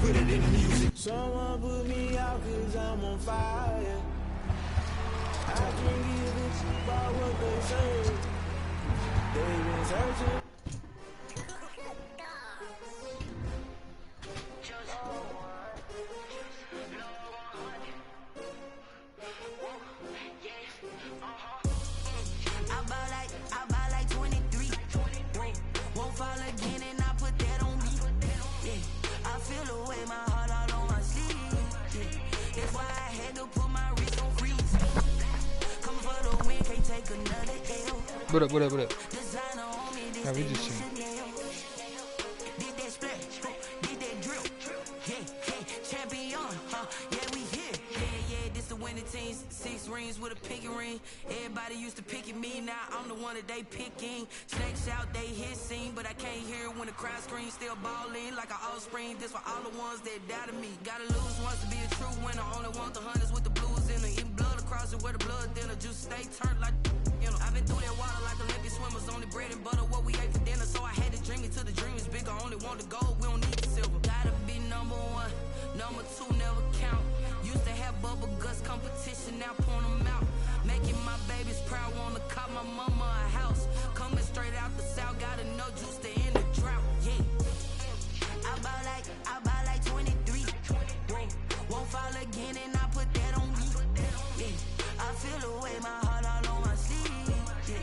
put it in the music. Someone put me out cause I'm on fire. I can't give a shit about what they say. They've been searching. I buy like 23. Won't fall again and I put that on me. Yeah, I feel the way, my heart all on my sleeve. Yeah, that's why I had to put my wrist on freeze. Come for the win, can't take another L. What up? Designer on me, this Yeah, we thing just new changed. Chanel. Did that splash, did that drill. Yeah, champion, yeah, we here. Yeah, this the winning teams. 6 rings with a pinky ring. Everybody used to pick at me, now I'm the one that they picking. Snakes out, they hit scene, but I can't hear when the crowd screams. Still balling like an offspring. This for all the ones that doubted me. Gotta lose once to be a true winner. Only want the hunters with the blues in it. Eating blood across it where the blood thinner. Juice stay turned like you know. I've been through that water like Olympic swimmers. Only bread and butter what we ate for dinner. So I had to dream it till the dream is bigger. Only want the gold, we don't need the silver. Gotta be number 1, number 2 never count. Used to have bubble guts competition, now point them out. Making my babies proud, wanna cop my mama a house. Coming straight out the south, got enough juice to end the drought. Yeah, I buy like 23. Won't fall again and I put that on me. Yeah, I feel the way, my heart all on my sleeve. Yeah,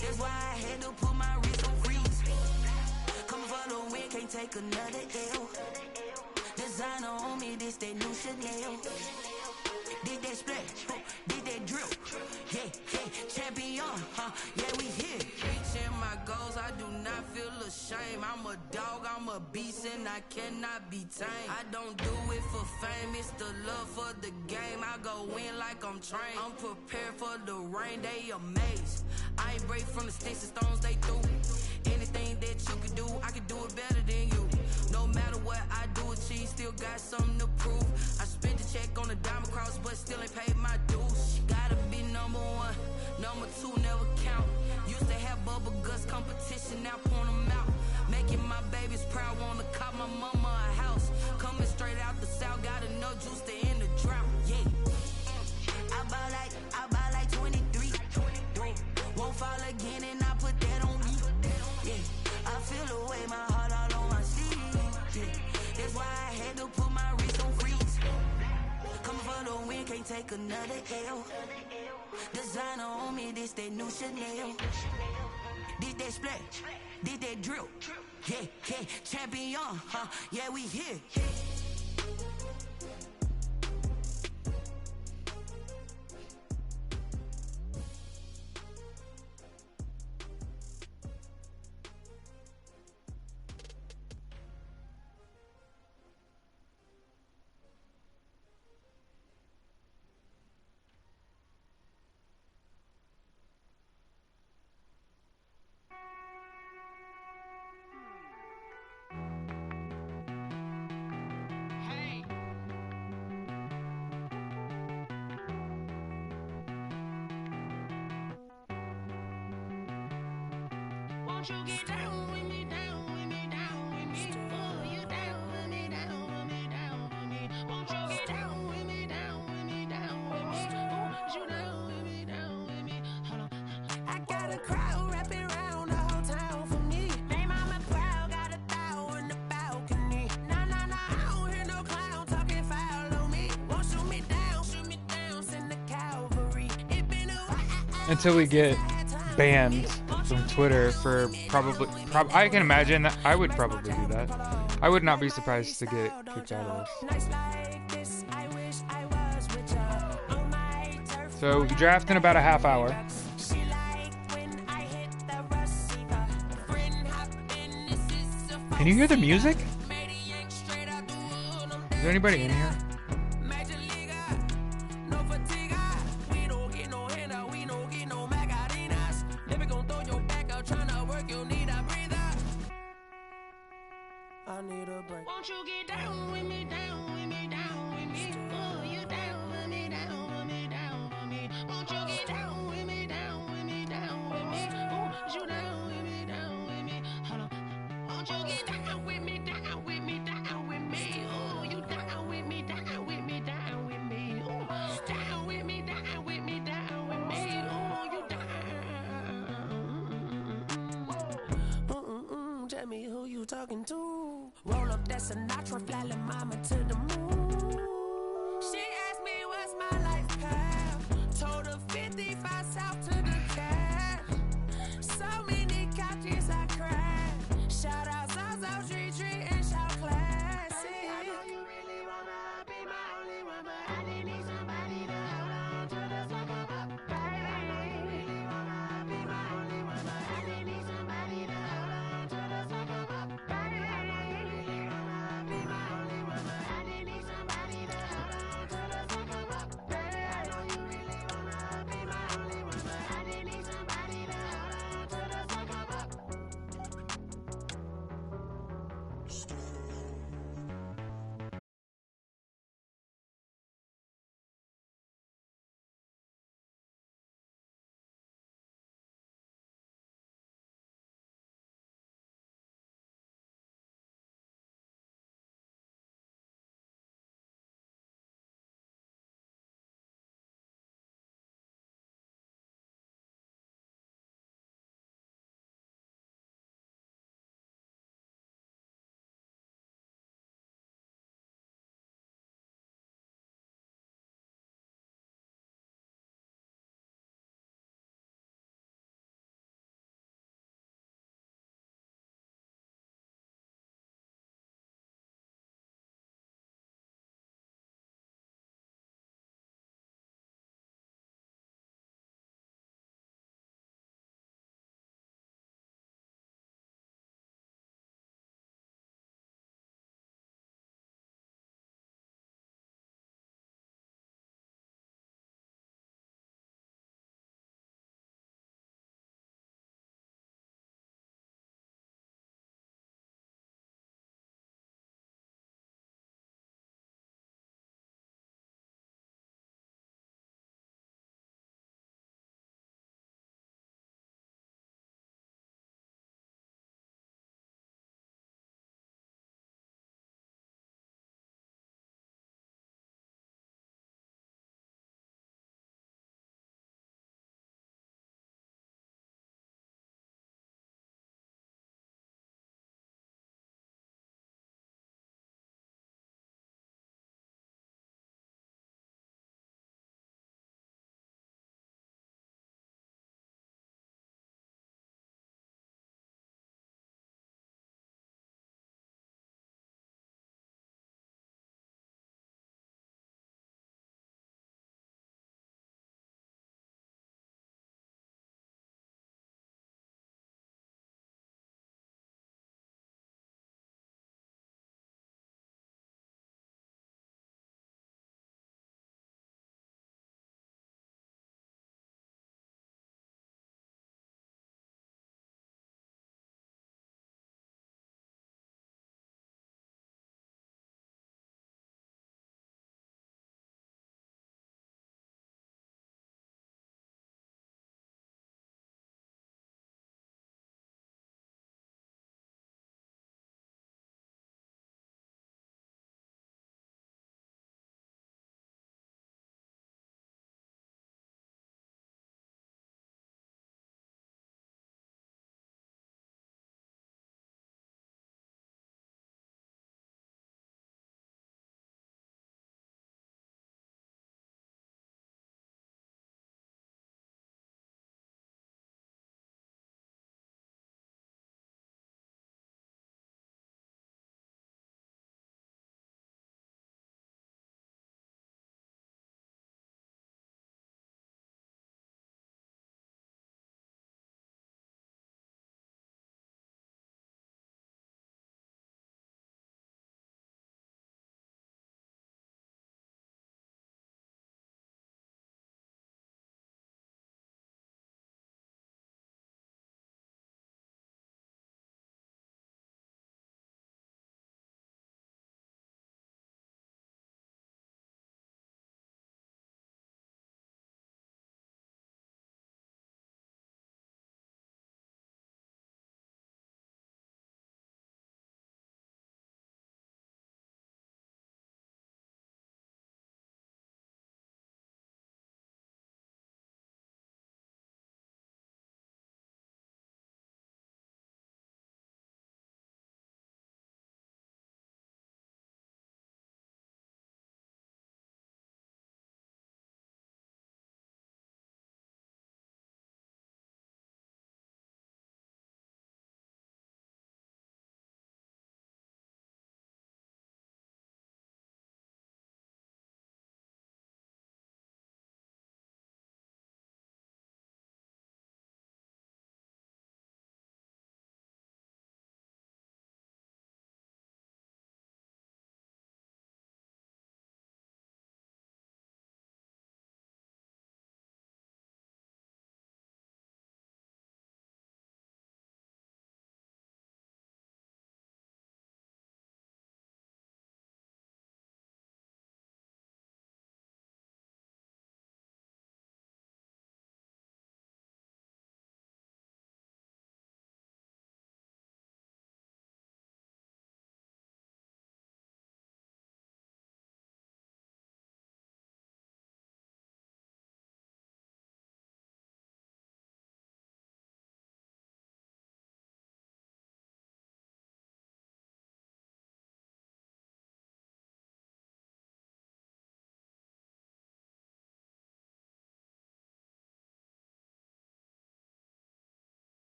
that's why I had to put my wrist on freeze. Coming for the win, can't take another L. Designer on me, this that new Chanel. Did that splash, did that drill. Yeah, champion, yeah, we here. Reaching my goals, I do not feel ashamed. I'm a dog, I'm a beast, and I cannot be tamed. I don't do it for fame, it's the love for the game. I go in like I'm trained. I'm prepared for the rain, they amazed. I ain't break from the sticks and stones they threw. Anything that you can do, I can do it better than you. No matter what I do, achieve, still got something to prove. I spent the check on the diamond cross, but still ain't paid my dues. Gotta be number 1, number 2 never count. Used to have bubble guts competition, now point them out. Making my babies proud, wanna cop my mama a house. Coming straight out the south, got enough juice to end the drought. Yeah, I buy like 23. Won't fall again and I put that on me. Yeah, I feel the way, my heart all on my sleeve. Yeah, that's why I had to put my wrist on freeze. Coming for the win, can't take another L. Designer on me, this that new Chanel. Did that splash, did that drill. Yeah, champion, yeah, we here. Won't you get down with me, down with me, down with me? Oh, you down with me, down with me, down with me. Won't you get down with me, down with me, down with me? Oh, you down with me, down with me? Hold on. I got a crowd wrapping around the whole town for me. They mama proud, got a thou in the balcony. Nah, I don't hear no clown talking foul on me. Won't shoot me down, send the cavalry. It been a while. Until we get banned from Twitter for I can imagine that I would probably do that. I would not be surprised to get kicked out of this. So we draft in about a half hour. Can you hear the music? Is there anybody in here? Won't you get down with me, down with me, down with me? Oh, you down with me, down with me, down with me. Won't you get down with me, down with me, down with me? Oh, you down with me, down with me? Hold on. Won't you get down with me, down with me, down with me? Oh, talking to. Roll up that Sinatra, flying mama to the moon. She asked me what's my life path. Told her 55 south to the cat. So many couches I cried. Shout out Zazo, Tree Tree, and shout classic. I know you really wanna be my only one, but I didn't need somebody to hold on to the fuck up. I really wanna be my only one, but I didn't need somebody to hold on to the fuck up. I really wanna be my only one, but I didn't need somebody to hold on to the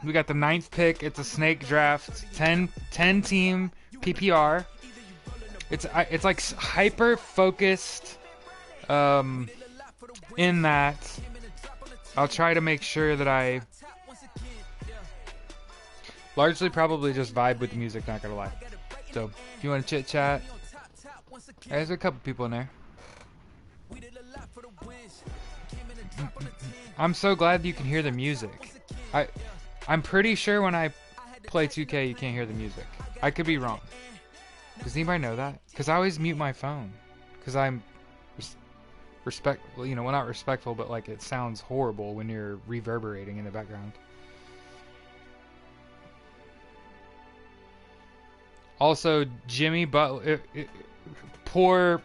We got the 9th pick. It's a snake draft. 10 team PPR. It's like hyper focused in that I'll try to make sure that I largely probably just vibe with the music, not gonna lie. So if you want to chit chat, there's a couple people in there. I'm so glad you can hear the music. I'm pretty sure when I play 2K you can't hear the music. I could be wrong. Does anybody know that? Because I always mute my phone. Because I'm respectful, you know, well, not respectful, but like it sounds horrible when you're reverberating in the background. Also, Jimmy Butler, poor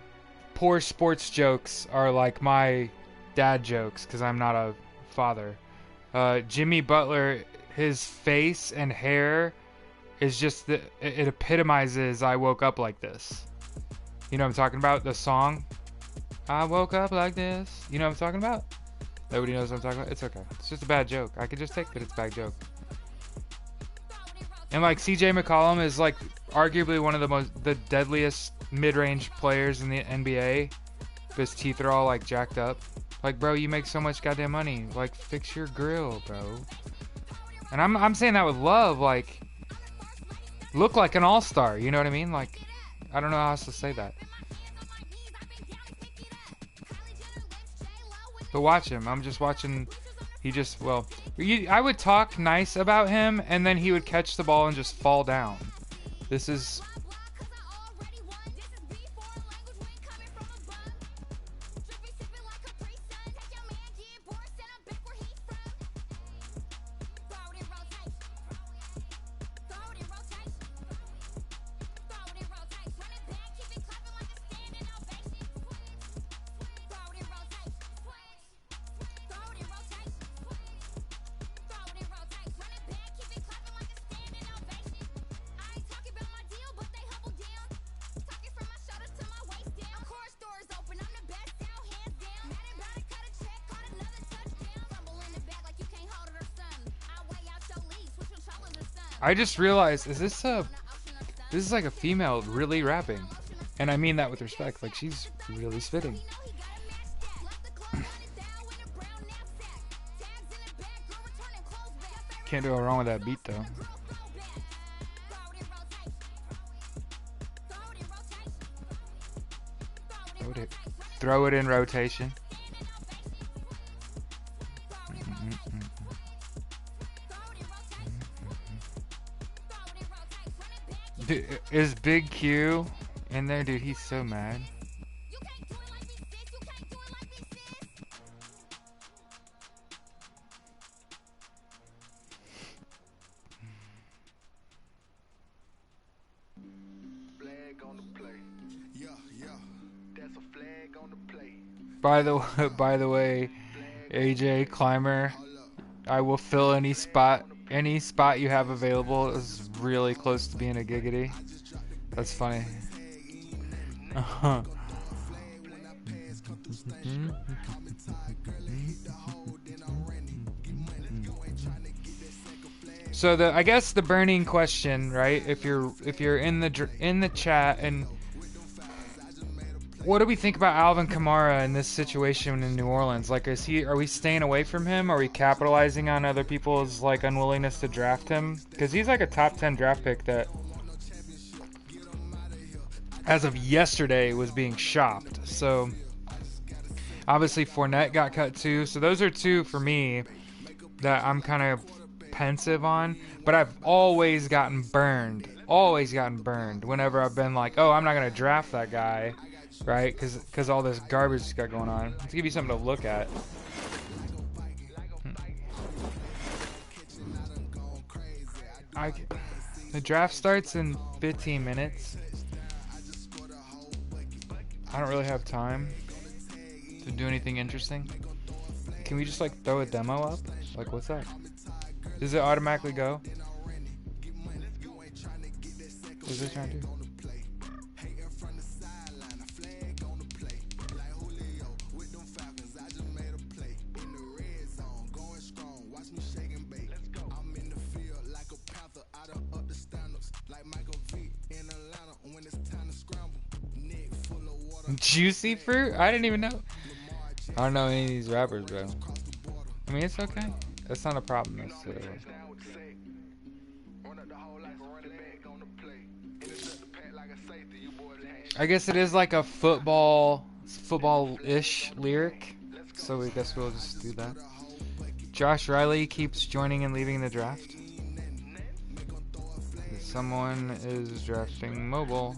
sports jokes are like my dad jokes because I'm not a father. Jimmy Butler, his face and hair is just it epitomizes I woke up like this. You know what I'm talking about? The song I woke up like this. You know what I'm talking about? Nobody knows what I'm talking about. It's okay. It's just a bad joke. I could just take that it's a bad joke. And like CJ McCollum is like arguably one of the deadliest mid-range players in the NBA. His teeth are all like jacked up. Like, bro, you make so much goddamn money. Like, fix your grill, bro. And I'm saying that with love. Like, look like an all-star. You know what I mean? Like, I don't know how else to say that. But watch him. I'm just watching. He just, well, I would talk nice about him, and then he would catch the ball and just fall down. This is... I just realized, this is like a female really rapping. And I mean that with respect, like she's really spitting. Can't go wrong with that beat though. Throw it in rotation. Is Big Q in there? Dude, he's so mad. By the way, AJ Climber, I will fill any spot you have available. Is really close to being a giggity. That's funny. So I guess the burning question, right? If you're in the chat, and what do we think about Alvin Kamara in this situation in New Orleans? Like, are we staying away from him? Are we capitalizing on other people's like unwillingness to draft him? Because he's like a top 10 draft pick that, as of yesterday, was being shopped. So obviously Fournette got cut too. So those are two for me that I'm kind of pensive on. But I've always gotten burned. Whenever I've been like, oh, I'm not gonna draft that guy. Right, because all this garbage has got going on. Let's give you something to look at. The draft starts in 15 minutes. I don't really have time to do anything interesting. Can we just like throw a demo up? Like, what's that? Does it automatically go? What's this trying to do? Juicy fruit? I didn't even know. I don't know any of these rappers, bro. I mean, it's okay. That's not a problem necessarily. I guess it is like a football-ish lyric. So I guess we'll just do that. Josh Riley keeps joining and leaving the draft. Someone is drafting mobile.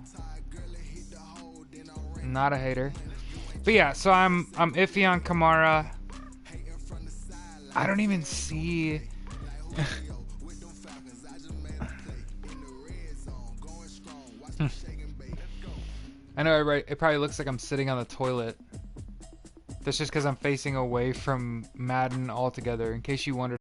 Not a hater. But yeah, so I'm iffy on Kamara. I don't even see. I know it probably looks like I'm sitting on the toilet. That's just because I'm facing away from Madden altogether. In case you wondered.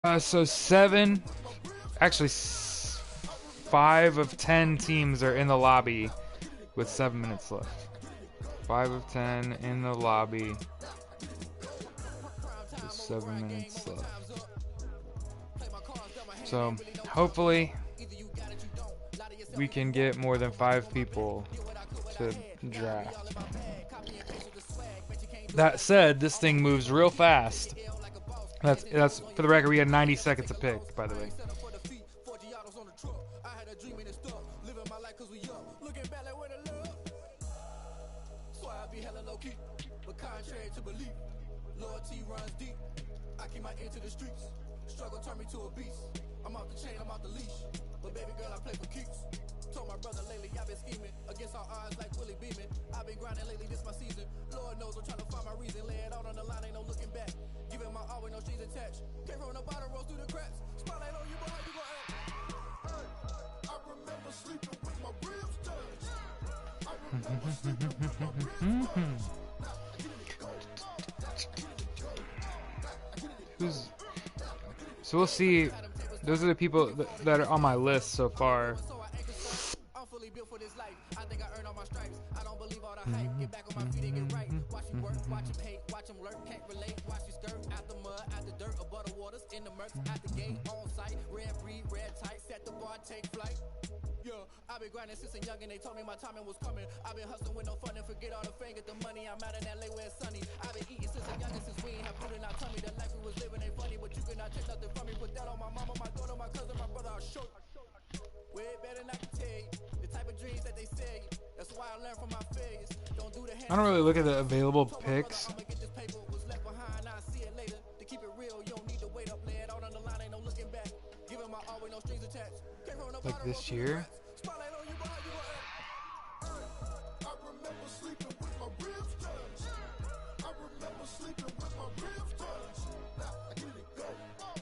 So seven, actually 5 of 10 teams are in the lobby with 7 minutes left. 5 of 10 in the lobby with 7 minutes left. So hopefully we can get more than 5 people to draft. That said, this thing moves real fast. That's for the record. We had 90 seconds to pick, by the way. Loyalty runs deep. I keep my ear to the streets. Struggle turned me to a beast. I'm off the chain, I'm off the leash. But baby girl, I play for keeps. Told my brother lately I've been scheming against all odds like Willie Beeman. I've been grinding lately, this my season. Lord knows I'm trying to find my reason. Lay it out on the line, ain't no looking back. Giving my all with no strings attached. Came from the bottom, roll through the cracks. Spotlight on you, boy, how you gon' act? I remember sleeping with my ribs touched. I remember sleeping with my ribs touched. So we'll see. Those are the people that are on my list so far. I'm fully built for this life. I think I earned all my stripes. I don't believe all the hype. Get back on my feet and get right. Watch him work, watch him hate, watch him lurk, can't relate. Watch you skirt out the mud, out the dirt, above the waters, in the murks, out the gate, on site. Red breed, red tight, set the bar, take flight. Yeah, I've been grinding since a young and they told me my timing was coming. I've been hustling with no fun and forget all the fame, get the money. I'm out in LA where it's sunny. I've been eating since a young and since we ain't have food in our tummy. The life we was living ain't funny, but you cannot take nothing from me. Put that on my mama, my daughter, my cousin, my brother, I'll show you. Way better than I can tell you. The type of dreams that they say. That's why I learned from my failures. Don't do the I don't really look at the available picks. I'ma get this paper, was left behind, I'll see it later. To keep it real, you don't need to wait up, lay it out on the line, ain't no looking back. Giving my all with no strings attached. Like this year. Spotlight on you, boy, how you gon' act? I remember sleeping with my ribs touched. I remember sleeping with my ribs touched. I get it go. I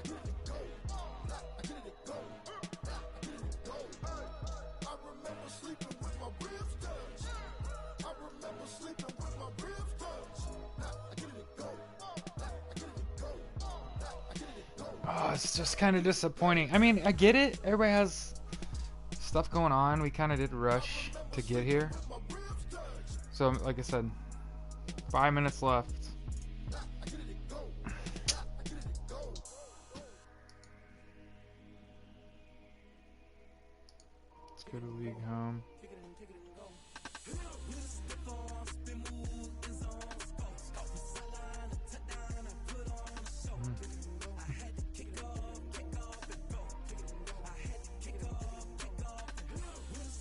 get it go. I get it go. I get it go. I remember sleeping with my ribs touched. I remember sleeping with my ribs touched. I get it go. I get it go. I get it go. Oh, it's just kind of disappointing. I mean, I get it. Everybody has stuff going on. We kind of did rush to get here. So, like I said, 5 minutes left. Let's go to league home.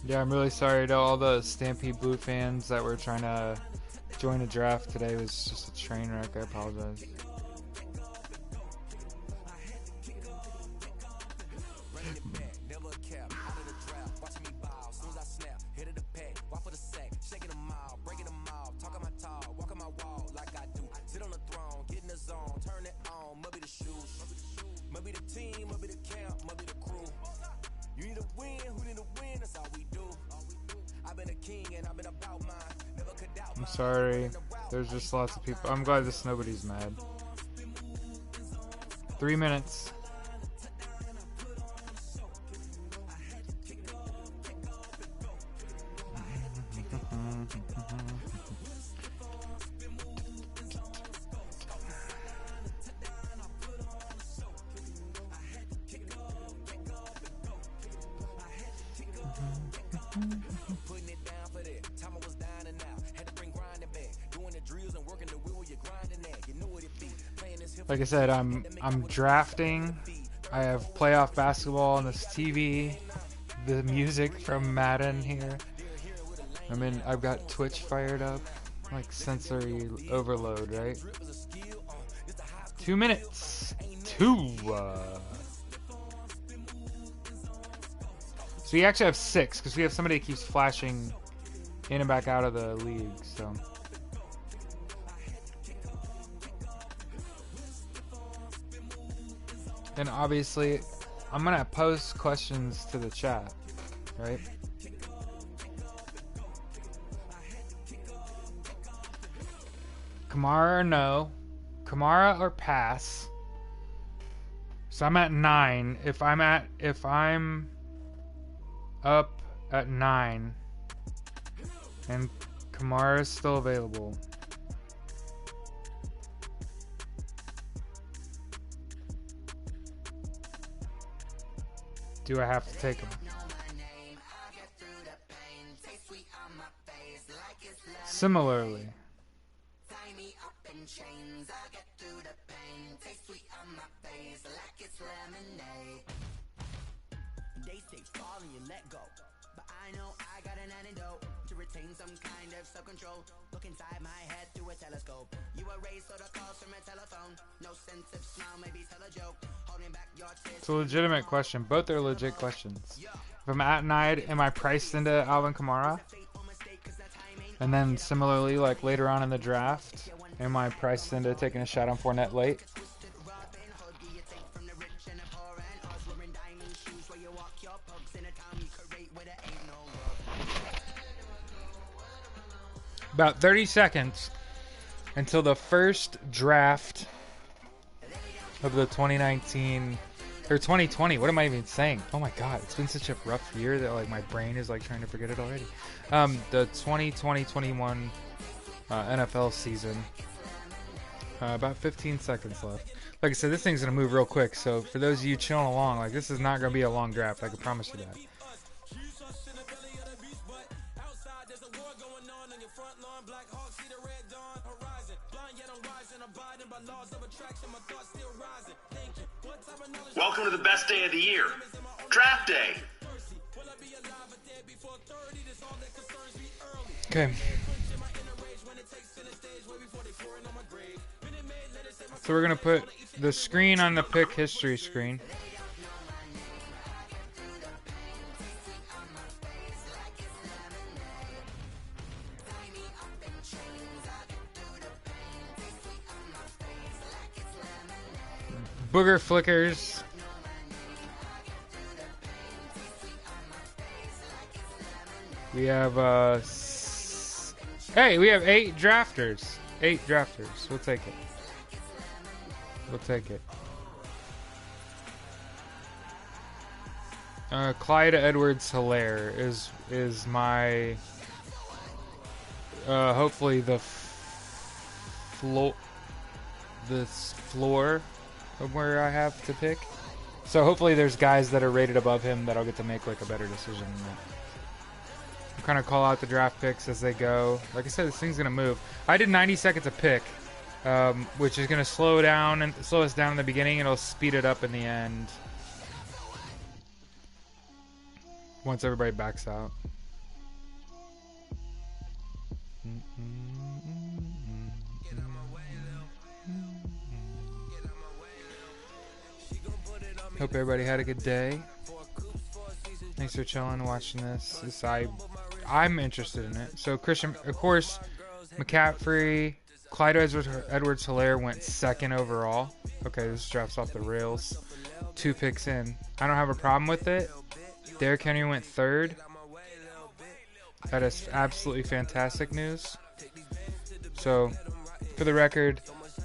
Yeah, I'm really sorry to all the Stampede Blue fans that were trying to join a draft today. It was just a train wreck. I apologize. I'm sorry. There's just lots of people. I'm glad this nobody's mad. 3 minutes. Like I said, I'm drafting. I have playoff basketball on this TV. The music from Madden here. I've got Twitch fired up. Like sensory overload, right? 2 minutes. So we actually have 6 because we have somebody that keeps flashing in and back out of the league. So. And obviously, I'm gonna post questions to the chat, right? Kamara or no? Kamara or pass? So I'm at 9. If I'm up at 9 and Kamara is still available, do I have to take him? Similarly, They say fall and you let go, but I know I got an antidote to retain some kind of self-control. Look inside my head through a telescope. You erase all the calls from a telephone. No sense of smile, maybe tell a joke. Holding back your tears. it's a legitimate question. Both are legit questions. If I'm at 9, am I priced into Alvin Kamara? And then similarly, like later on in the draft, am I priced into taking a shot on Fournette late? About 30 seconds until the first draft of the 2019 or 2020. What am I even saying? Oh my god, it's been such a rough year that like my brain is like trying to forget it already. The 2020-21 NFL season. About 15 seconds left. Like I said, this thing's gonna move real quick. So for those of you chilling along, like this is not gonna be a long draft. I can promise you that. Welcome to the best day of the year, draft day. Okay. So we're going to put the screen on the pick history screen. Booger flickers. We have hey, we have 8 drafters. 8 drafters. We'll take it. We'll take it. Clyde Edwards-Helaire is my hopefully the floor of where I have to pick. So hopefully there's guys that are rated above him that I'll get to make like a better decision. I'll kind of call out the draft picks as they go. Like I said, this thing's gonna move. I did 90 seconds a pick, which is gonna slow us down in the beginning. It'll speed it up in the end once everybody backs out. Hope everybody had a good day. Thanks for chilling and watching this. I'm interested in it. So Christian, of course, McCaffrey, Clyde Edwards-Helaire went 2nd overall. Okay, this draft's off the rails. 2 picks in. I don't have a problem with it. Derrick Henry went 3rd. That is absolutely fantastic news. So, for the record,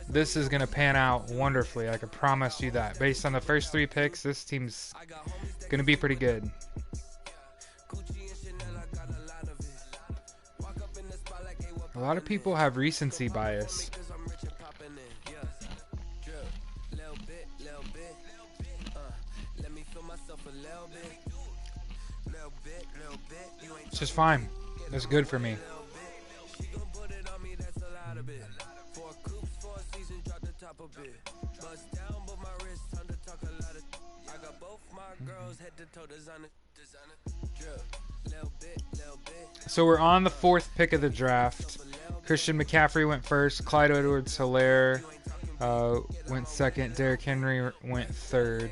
this is going to pan out wonderfully. I can promise you that. Based on the first 3 picks, this team's going to be pretty good. A lot of people have recency bias. It's just fine. It's good for me. So we're on the 4th pick of the draft. Christian McCaffrey went 1st. Clyde Edwards-Helaire went 2nd. Derrick Henry went 3rd.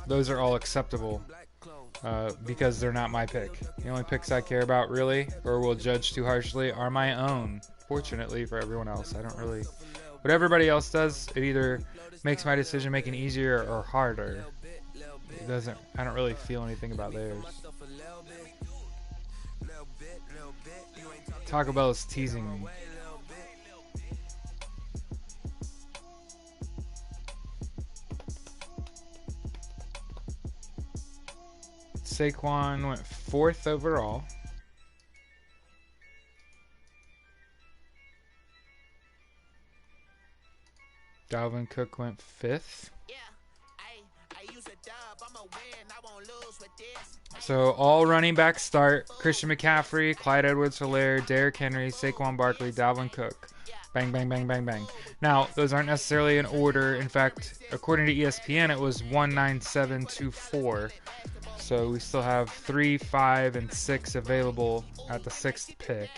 Those are all acceptable because they're not my pick. The only picks I care about really, or will judge too harshly, are my own. Fortunately for everyone else, I don't really. What everybody else does, it either makes my decision making easier or harder. It doesn't. I don't really feel anything about theirs. Taco Bell is teasing me. Saquon went 4th overall. Dalvin Cook went 5th. So all running backs start. Christian McCaffrey, Clyde Edwards-Helaire, Derrick Henry, Saquon Barkley, Dalvin Cook. Bang, bang, bang, bang, bang. Now, those aren't necessarily in order. In fact, according to ESPN, it was 19724. So we still have 3, 5, and 6 available at the 6th pick.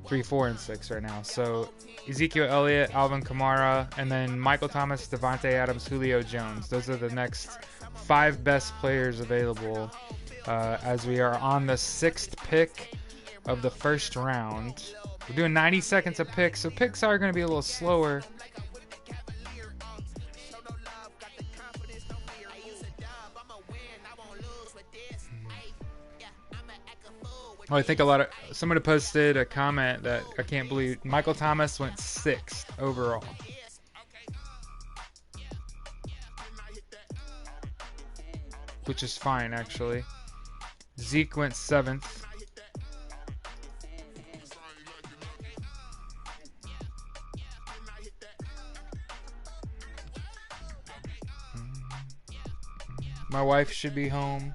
3, 4, and 6 right now. So Ezekiel Elliott, Alvin Kamara, and then Michael Thomas, Devontae Adams, Julio Jones. Those are the next 5 best players available as we are on the 6th pick of the first round. We're doing 90 seconds a pick, so picks are going to be a little slower. Oh, I think somebody posted a comment that I can't believe Michael Thomas went 6th overall. Which is fine, actually. Zeke went 7th. My wife should be home.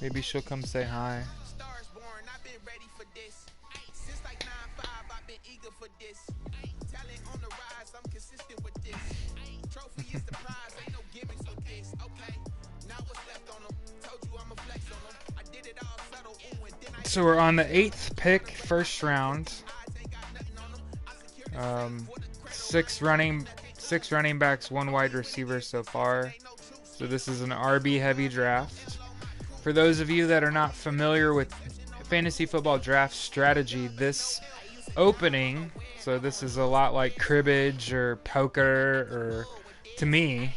Maybe she'll come say hi. So we're on the 8th pick, first round. 6 running backs, 1 wide receiver so far. So this is an RB heavy draft. For those of you that are not familiar with fantasy football draft strategy, this opening, so this is a lot like cribbage or poker, or to me,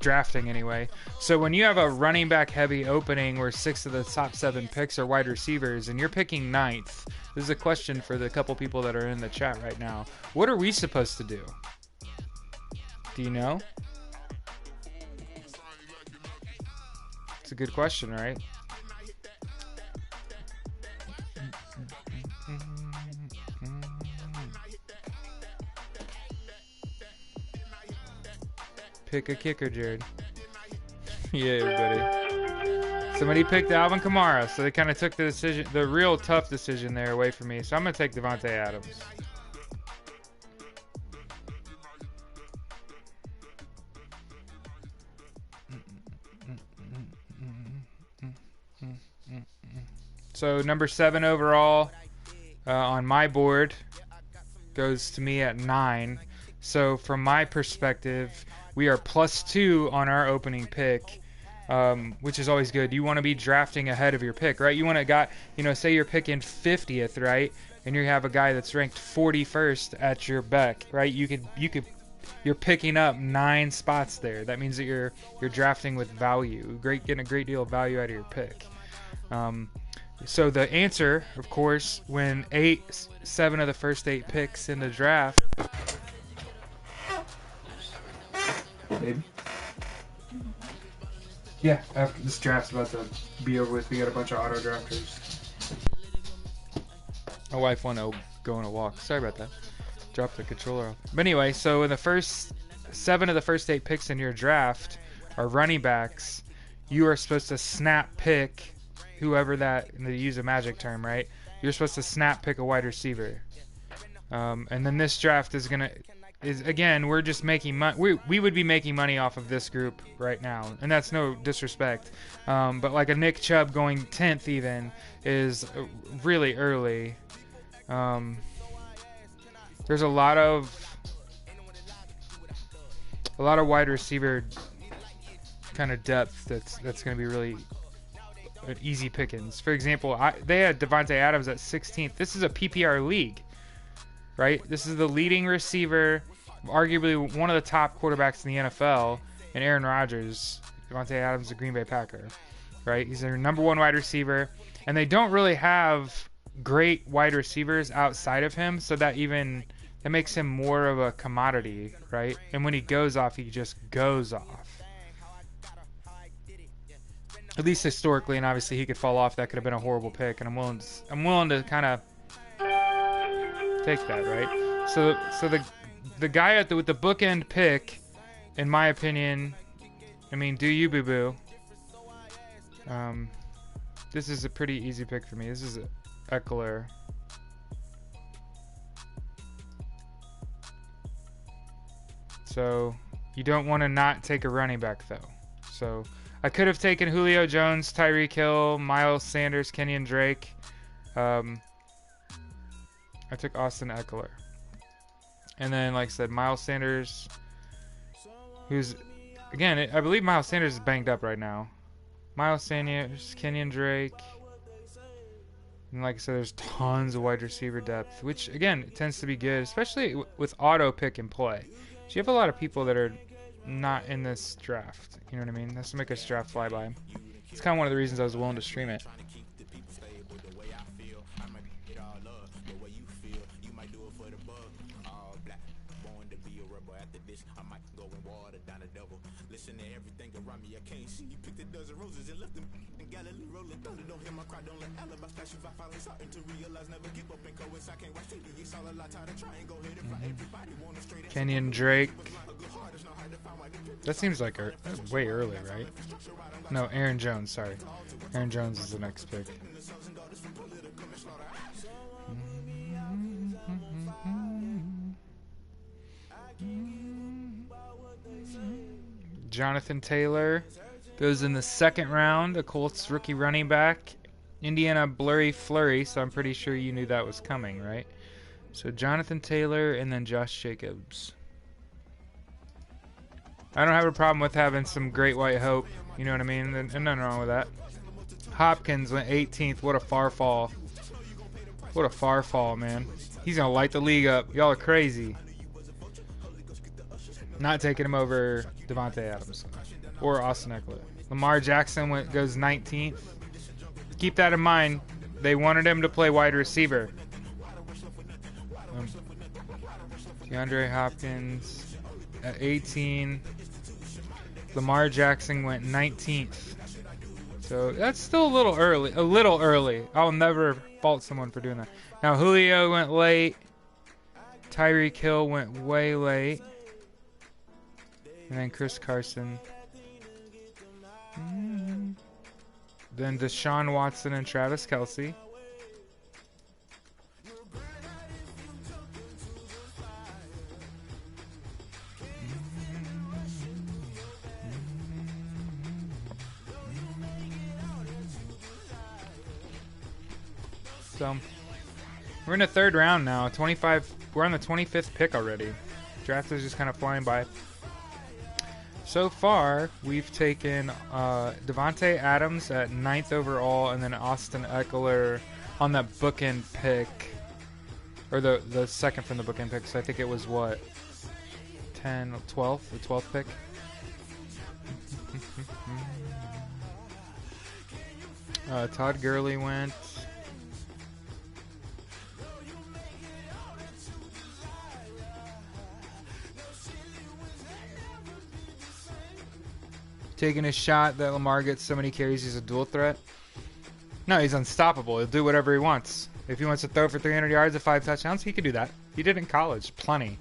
drafting anyway. So when you have a running back heavy opening where 6 of the top 7 picks are wide receivers and you're picking 9th, this is a question for the couple people that are in the chat right now. What are we supposed to do? Do you know? It's a good question, right? Pick a kicker, Jared. Yeah, buddy. Somebody picked Alvin Kamara, so they kind of took the real tough decision there away from me. So I'm going to take Devontae Adams. So number 7 overall on my board goes to me at 9. So from my perspective, we are +2 on our opening pick, which is always good. You want to be drafting ahead of your pick, right? You want to say you're picking 50th, right? And you have a guy that's ranked 41st at your beck, right? You're picking up 9 spots there. That means that you're drafting with value, getting a great deal of value out of your pick. So the answer, of course, when 7 of the first 8 picks in the draft. Baby. Yeah, after this draft's about to be over with, we got a bunch of auto drafters. My wife wanted to go on a walk. Sorry about that. Dropped the controller off. But anyway, so in the first 7 of the first 8 picks in your draft are running backs. You are supposed to snap pick whoever they use a magic term, right? You're supposed to snap pick a wide receiver. And then this draft is again, we're just making money. We would be making money off of this group right now, and that's no disrespect. But like a Nick Chubb going 10th even is really early. There's a lot of wide receiver kind of depth that's going to be really easy pickings. For example, they had Devontae Adams at 16th. This is a PPR league, right? This is the leading receiver, arguably one of the top quarterbacks in the NFL, and Aaron Rodgers. Devontae Adams, the Green Bay Packer, right? He's their number 1 wide receiver, and they don't really have great wide receivers outside of him, so that makes him more of a commodity, right? And when he goes off, he just goes off. at least historically, and obviously he could fall off. That could have been a horrible pick, and I'm willing to kind of take that, right? So the guy with the bookend pick, in my opinion, I mean, do you, boo boo? This is a pretty easy pick for me. This is Eckler. So you don't want to not take a running back though. So I could have taken Julio Jones, Tyreek Hill, Miles Sanders, Kenyon Drake. I took Austin Eckler. And then, like I said, Miles Sanders, who's, again, I believe Miles Sanders is banged up right now. Miles Sanders, Kenyon Drake. And like I said, there's tons of wide receiver depth, which, again, tends to be good, especially with auto pick and play. So you have a lot of people that are not in this draft. You know what I mean? That's to make us draft flyby. It's kind of one of the reasons I was willing to stream it. Kenyon Drake. That seems like way early, right? No, Aaron Jones, sorry. Aaron Jones is the next pick. Jonathan Taylor goes in the second round, a Colts rookie running back. Indiana blurry flurry, so I'm pretty sure you knew that was coming, right? So Jonathan Taylor and then Josh Jacobs. I don't have a problem with having some great white hope. You know what I mean? And nothing wrong with that. Hopkins went 18th. What a far fall. What a far fall, man. He's going to light the league up. Y'all are crazy. Not taking him over Devontae Adams or Austin Eckler. Lamar Jackson goes 19th. Keep that in mind. They wanted him to play wide receiver. DeAndre Hopkins at 18. Lamar Jackson went 19th. So that's still a little early. A little early. I'll never fault someone for doing that. Now Julio went late. Tyreek Hill went way late. And then Chris Carson. Then Deshaun Watson and Travis Kelce. So we're in the third round now. 25. We're on the 25th pick already. Draft is just kind of flying by. So far, we've taken Devontae Adams at 9th overall, and then Austin Eckler on that bookend pick, or the second from the bookend pick. So I think it was what, 10, 12, the 12th pick. Todd Gurley went. Taking a shot that Lamar gets so many carries he's a dual threat. No, he's unstoppable. He'll do whatever he wants. If he wants to throw for 300 yards and 5 touchdowns, he could do that. He did it in college, plenty.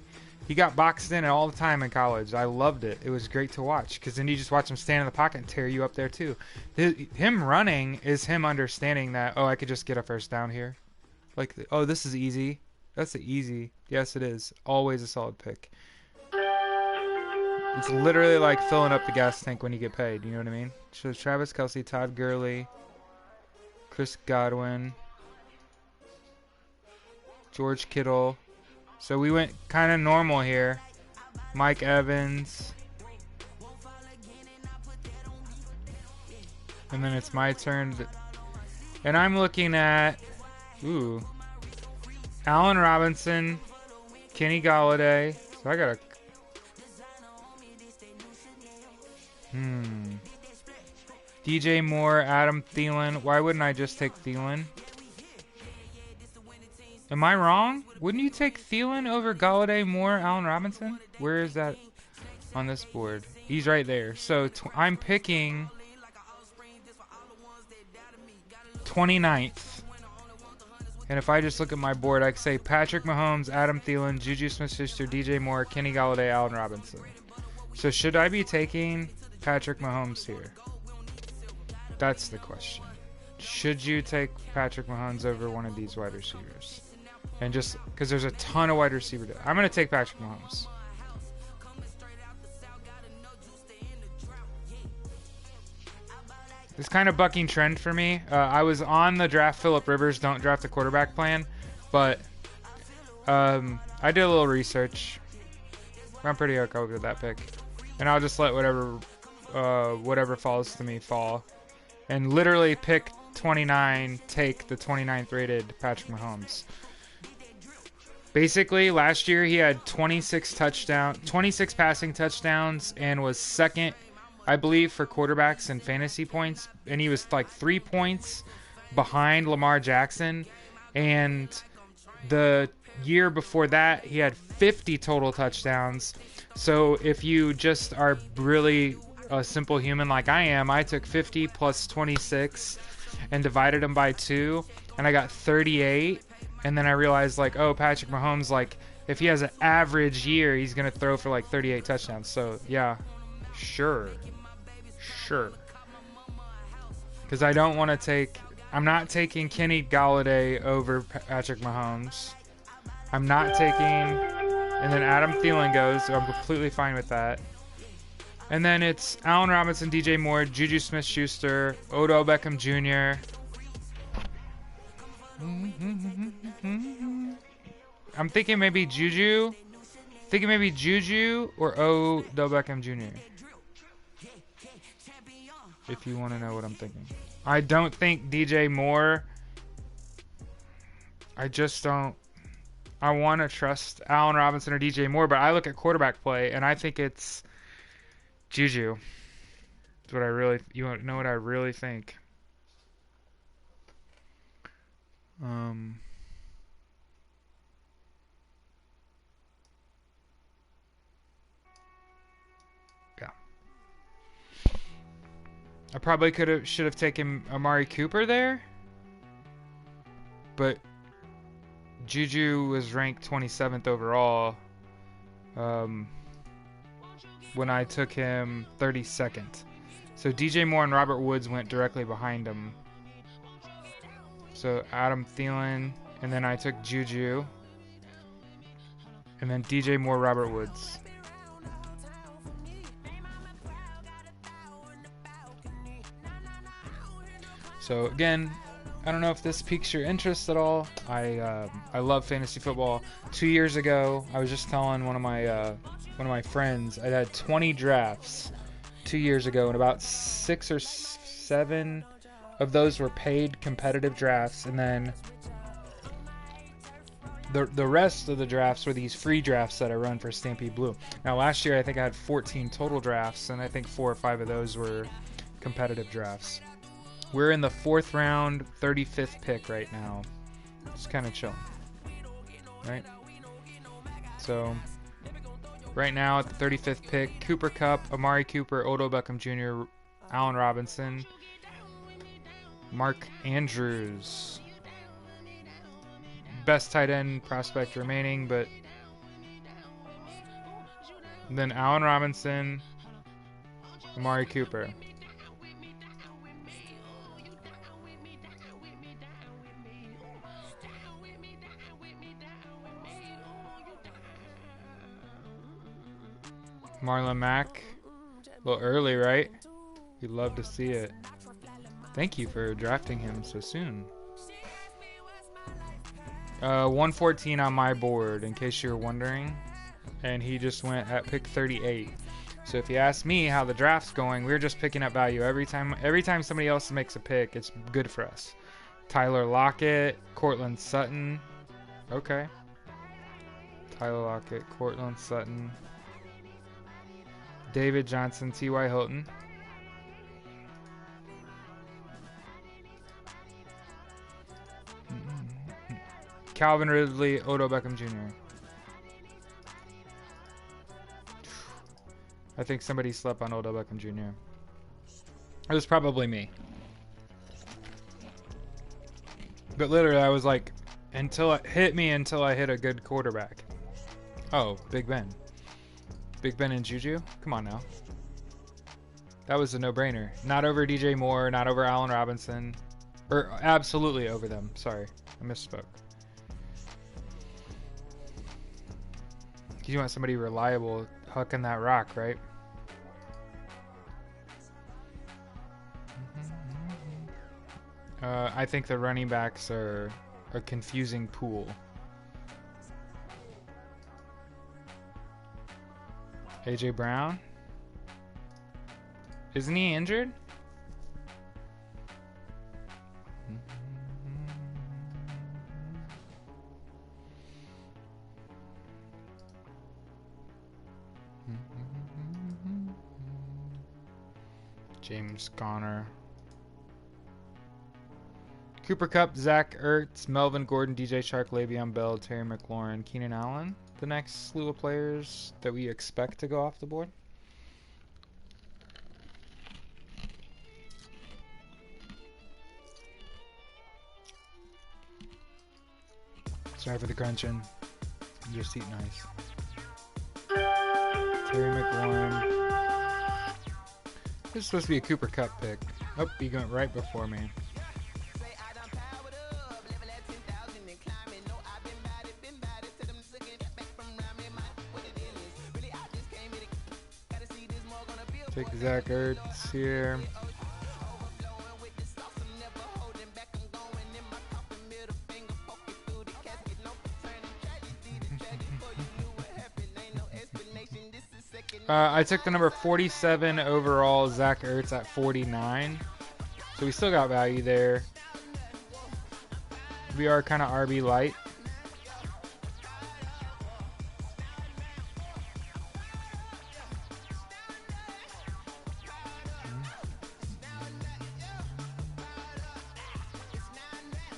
He got boxed in all the time in college. I loved it. It was great to watch because then you just watch him stand in the pocket and tear you up there too. Him running is him understanding that, oh, I could just get a first down here. Like, oh, this is easy. That's easy. Yes, it is. Always a solid pick. It's literally like filling up the gas tank when you get paid. You know what I mean? So Travis Kelce, Todd Gurley, Chris Godwin, George Kittle. So we went kind of normal here. Mike Evans. And then it's my turn. And I'm looking at, Allen Robinson, Kenny Golladay. So I got a DJ Moore, Adam Thielen. Why wouldn't I just take Thielen? Am I wrong? Wouldn't you take Thielen over Golladay, Moore, Allen Robinson? Where is that on this board? He's right there. So I'm picking 29th. And if I just look at my board, I can say Patrick Mahomes, Adam Thielen, Juju Smith-Schuster, DJ Moore, Kenny Galladay, Allen Robinson. So should I be taking Patrick Mahomes here? That's the question. Should you take Patrick Mahomes over one of these wide receivers? And just because there's a ton of wide receiver. I'm going to take Patrick Mahomes. It's kind of bucking trend for me. I was on the draft Phillip Rivers, don't draft the quarterback plan. But I did a little research. I'm pretty okay with that pick. And I'll just let whatever falls to me fall. And literally pick 29, take the 29th rated Patrick Mahomes. Basically, last year he had 26 passing touchdowns and was second, I believe, for quarterbacks in fantasy points. And he was like 3 points behind Lamar Jackson. And the year before that, he had 50 total touchdowns. So if you just are really a simple human like I am, I took 50 plus 26 and divided them by 2, and I got 38. And then I realized, like, oh, Patrick Mahomes, like, if he has an average year, he's going to throw for like 38 touchdowns. So, yeah, sure. Because I don't want to take, I'm not taking Kenny Galladay over Patrick Mahomes. I'm not taking, and then Adam Thielen goes, so I'm completely fine with that. And then it's Allen Robinson, DJ Moore, Juju Smith-Schuster, Odell Beckham Jr. I'm thinking maybe Juju. Or Odell Beckham Jr. If you want to know what I'm thinking. I don't think DJ Moore. I just don't. I want to trust Allen Robinson or DJ Moore, but I look at quarterback play and I think it's Juju. That's what I really. You want to know what I really think? Yeah. I probably should have taken Amari Cooper there, but Juju was ranked 27th overall when I took him 32nd. So DJ Moore and Robert Woods went directly behind him. So Adam Thielen, and then I took Juju, and then DJ Moore, Robert Woods. So again, I don't know if this piques your interest at all. I love fantasy football. 2 years ago, I was just telling one of my friends I had 20 drafts 2 years ago, and about 6 or 7 of those were paid competitive drafts, and then the rest of the drafts were these free drafts that I run for Stampede Blue. Now last year I think I had 14 total drafts, and I think 4 or 5 of those were competitive drafts. We're in the 4th round, 35th pick right now. Just kind of chilling, right? So right now at the 35th pick, Cooper Kupp, Amari Cooper, Odell Beckham Jr., Allen Robinson, Mark Andrews. Best tight end prospect remaining, but then Allen Robinson, Amari Cooper. Marlon Mack. A little early, right? We'd love to see it. Thank you for drafting him so soon. 114 on my board, in case you're wondering. And he just went at pick 38. So if you ask me how the draft's going, we're just picking up value. Every time somebody else makes a pick, it's good for us. Tyler Lockett, Cortland Sutton. Okay. Tyler Lockett, Cortland Sutton. David Johnson, T.Y. Hilton. Calvin Ridley, Odell Beckham Jr. I think somebody slept on Odell Beckham Jr. It was probably me. But literally, I was like, until it hit me until I hit a good quarterback. Oh, Big Ben. Big Ben and Juju? Come on now. That was a no-brainer. Not over DJ Moore, not over Allen Robinson. Or absolutely over them. Sorry, I misspoke. You want somebody reliable hucking that rock, right? I think the running backs are a confusing pool. AJ Brown? Isn't he injured? James Conner. Cooper Kupp, Zach Ertz, Melvin Gordon, DJ Shark, Le'Veon Bell, Terry McLaurin, Keenan Allen. The next slew of players that we expect to go off the board. Sorry for the crunching. Just eat nice. Terry McLaurin. This is supposed to be a Cooper Kupp pick. Oh, he went right before me. Take Zach Ertz here. I took the number 47 overall, Zach Ertz at 49. So we still got value there. We are kind of RB light.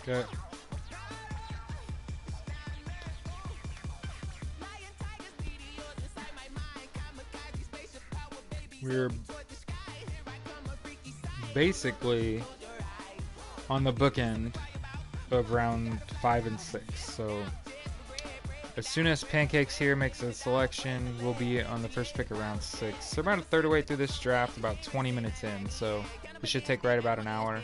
Okay. We're basically on the bookend of round 5 and 6. So as soon as Pancakes here makes a selection, we'll be on the first pick of round 6. So about a third of the way through this draft, about 20 minutes in. So it should take right about an hour.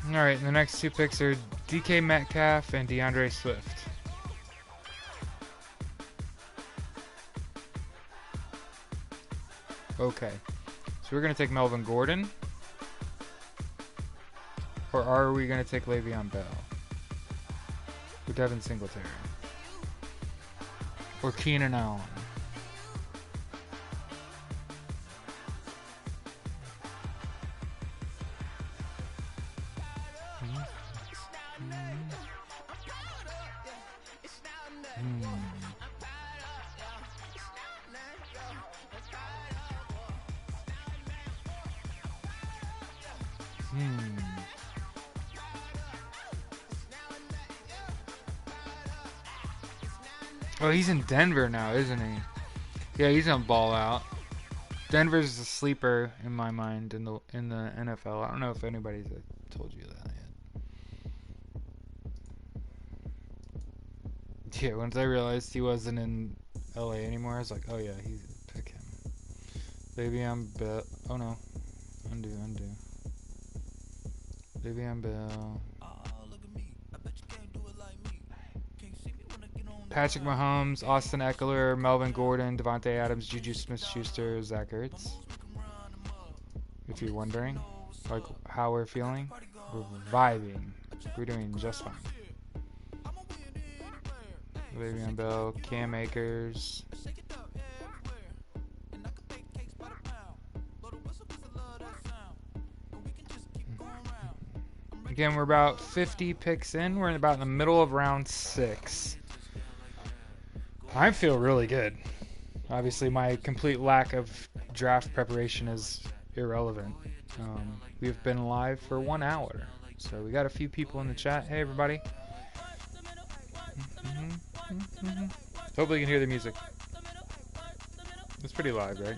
Alright, the next two picks are DK Metcalf and DeAndre Swift. Okay, so we're going to take Melvin Gordon. Or are we going to take Le'Veon Bell? Or Devin Singletary? Or Keenan Allen? Oh, he's in Denver now, isn't he? Yeah, he's gonna ball out. Denver's a sleeper in my mind in the NFL. I don't know if anybody's told you that yet. Yeah, once I realized he wasn't in LA anymore, I was like, oh yeah, pick him. Le'Veon Bell. Oh no, undo. Le'Veon Bell. Patrick Mahomes, Austin Eckler, Melvin Gordon, Devontae Adams, Juju Smith-Schuster, Zach Ertz. If you're wondering, like how we're feeling, we're vibing. We're doing just fine. Le'Veon Bell, Cam Akers. Again, we're about 50 picks in. We're about in the middle of round 6. I feel really good. Obviously, my complete lack of draft preparation has irrelevant. We've been live for 1 hour, so we got a few people in the chat. Hey, everybody. Hopefully you can hear the music. It's pretty loud, right?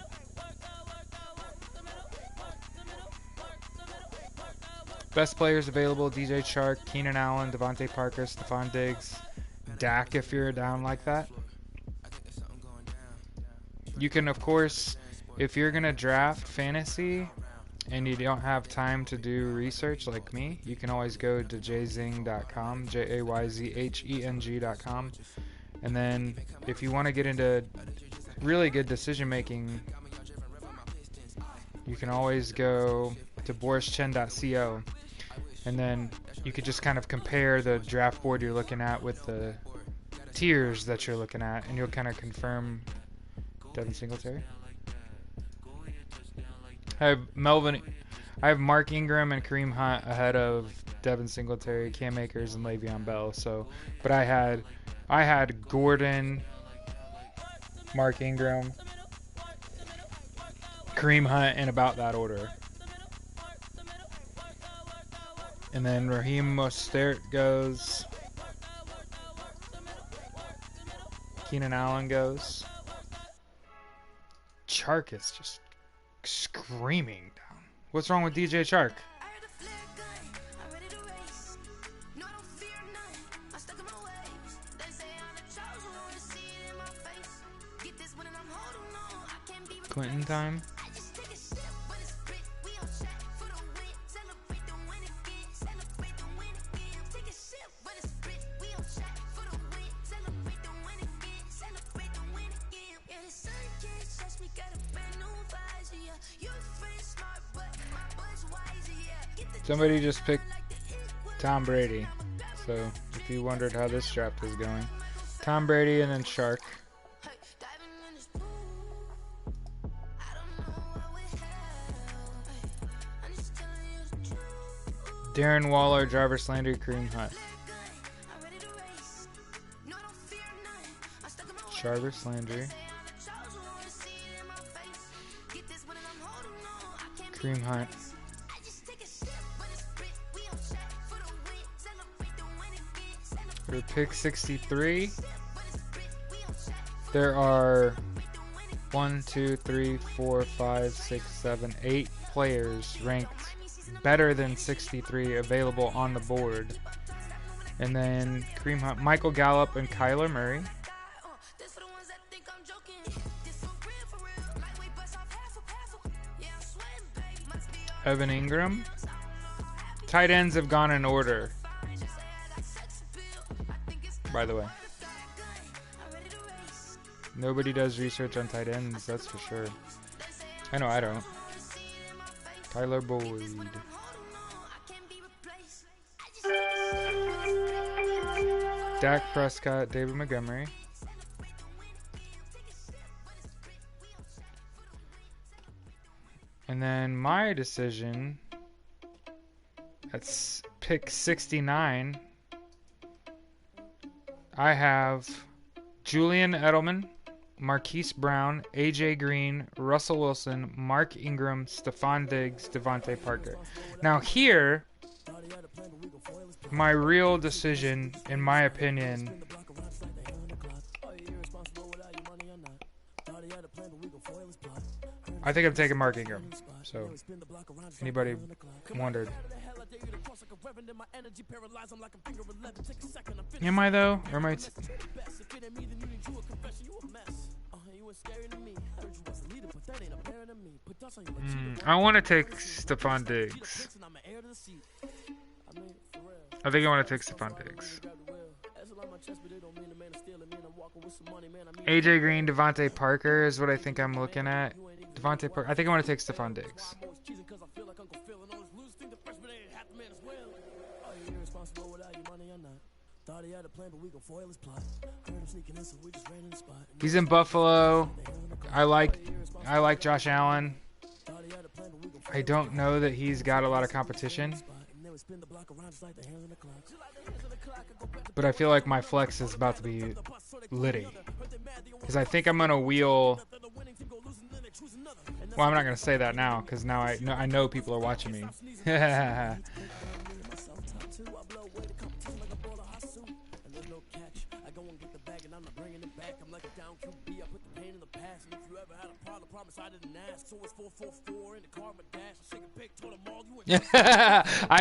Best players available: DJ Chark, Keenan Allen, Devontae Parker, Stephon Diggs, Dak if you're down like that. You can, of course, if you're going to draft fantasy and you don't have time to do research like me, you can always go to jayzheng.com, jayzheng.com. And then if you want to get into really good decision making, you can always go to borischein.co. And then you could just kind of compare the draft board you're looking at with the tiers that you're looking at, and you'll kind of confirm. Devin Singletary. I have Mark Ingram and Kareem Hunt ahead of Devin Singletary, Cam Akers, and Le'Veon Bell. So, but I had Gordon, Mark Ingram, Kareem Hunt in about that order. And then Raheem Mostert goes. Keenan Allen goes. Chark is just screaming down. What's wrong with DJ Chark? Quentin time. Somebody just picked Tom Brady. So if you wondered how this draft is going, Tom Brady and then Chark. Darren Waller, Jarvis Landry, Kareem Hunt. Jarvis Landry. Kareem Hunt. For pick 63, there are 1, 2, 3, 4, 5, 6, 7, 8 players ranked better than 63 available on the board. And then Kareem Hunt, Michael Gallup, and Kyler Murray. Evan Ingram. Tight ends have gone in order, by the way. Nobody does research on tight ends, that's for sure. I know I don't. Tyler Boyd. Dak Prescott, David Montgomery. And then my decision, that's pick 69. I have Julian Edelman, Marquise Brown, AJ Green, Russell Wilson, Mark Ingram, Stephon Diggs, Devontae Parker. Now here, my real decision, in my opinion, I think I'm taking Mark Ingram. So, anybody wondered? Am I though? Or am I? I want to take Stephon Diggs. I think I want to take Stephon Diggs. AJ Green, Devontae Parker is what I think I'm looking at. Devontae Parker. I think I want to take Stephon Diggs. He's in Buffalo. I like Josh Allen. I don't know that he's got a lot of competition, but I feel like my flex is about to be litty, because I think I'm gonna wheel Well, I'm not gonna say that now because now I know people are watching me. I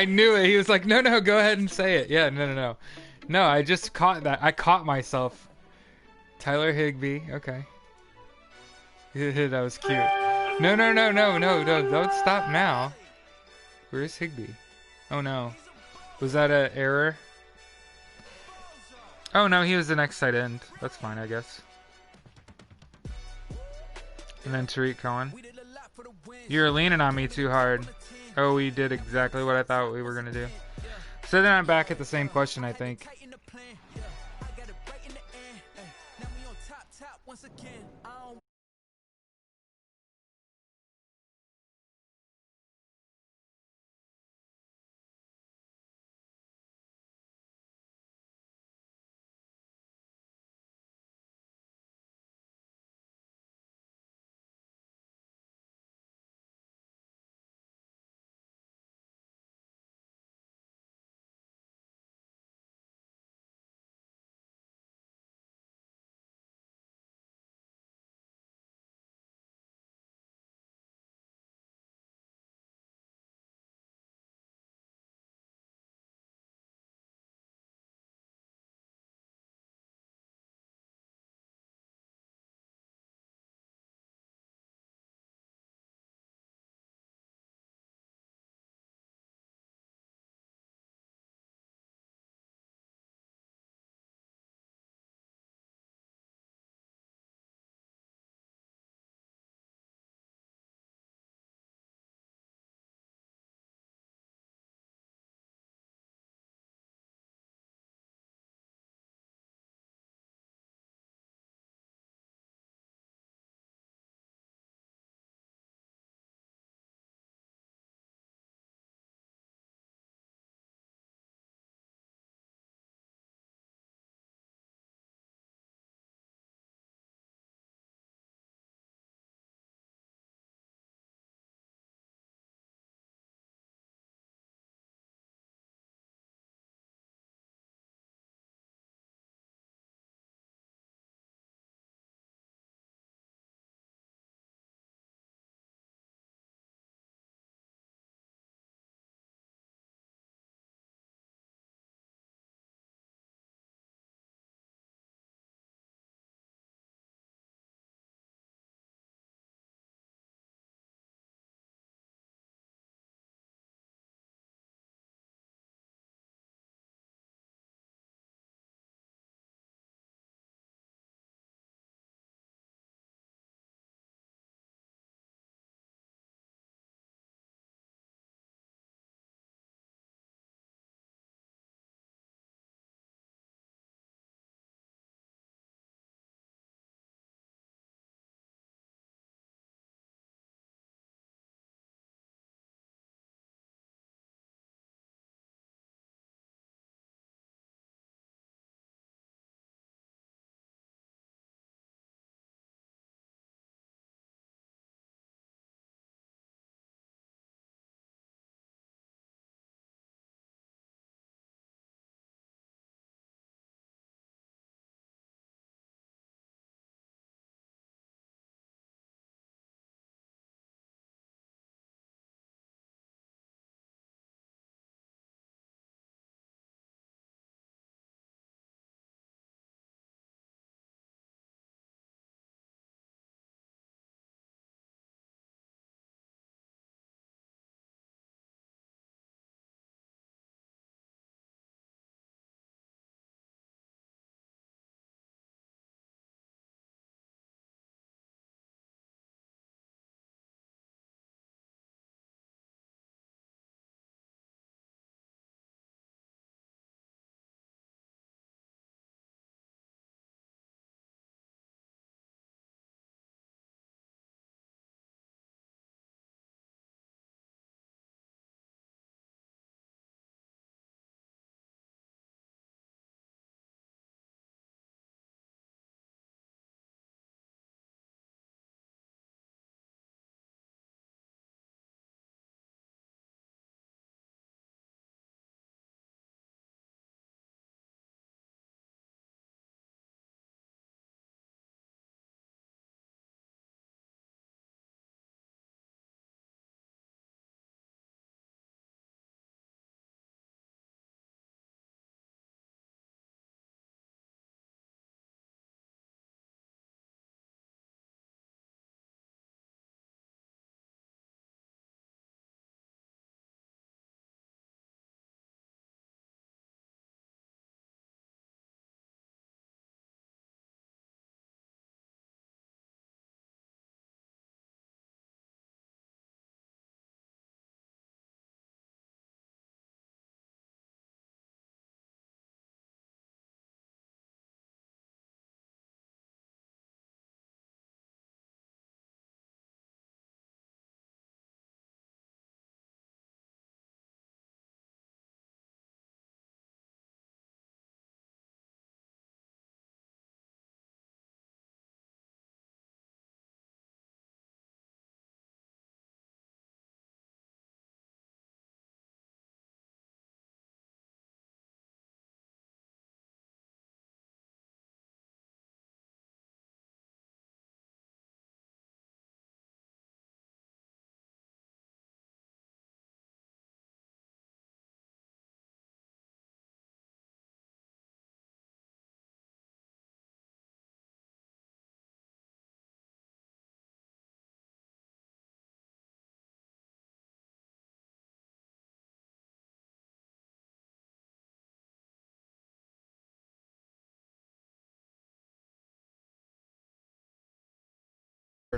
knew it. He was like, no, no, go ahead and say it. Yeah, no, no, no. No, I just caught that. I caught myself. Tyler Higbee. Okay. That was cute. No, no, no, no, no, no. Don't stop now. Where's Higbee? Oh, no. Was that an error? Oh, no, he was the next tight end. That's fine, I guess. And then Tariq Cohen. You're leaning on me too hard. Oh, we did exactly what I thought we were going to do. So then I'm back at the same question, I think.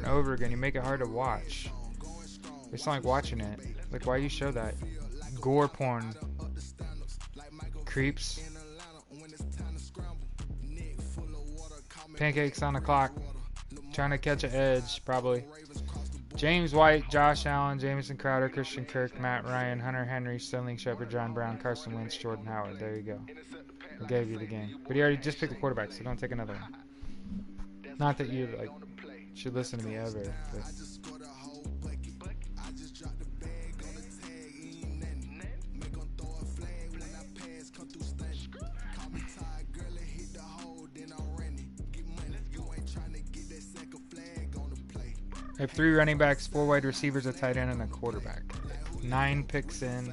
and over again. You make it hard to watch. It's not like watching it. Like, why you show that? Gore porn. Creeps. Pancakes on the clock. Trying to catch an edge, probably. James White, Josh Allen, Jamison Crowder, Christian Kirk, Matt Ryan, Hunter Henry, Sterling Shepard, John Brown, Carson Wentz, Jordan Howard. There you go. I gave you the game. But he already just picked the quarterback, so don't take another one. Not that you like should listen to me ever. But. I have 3 running backs, 4 wide receivers, a tight end, and a quarterback. 9 picks in.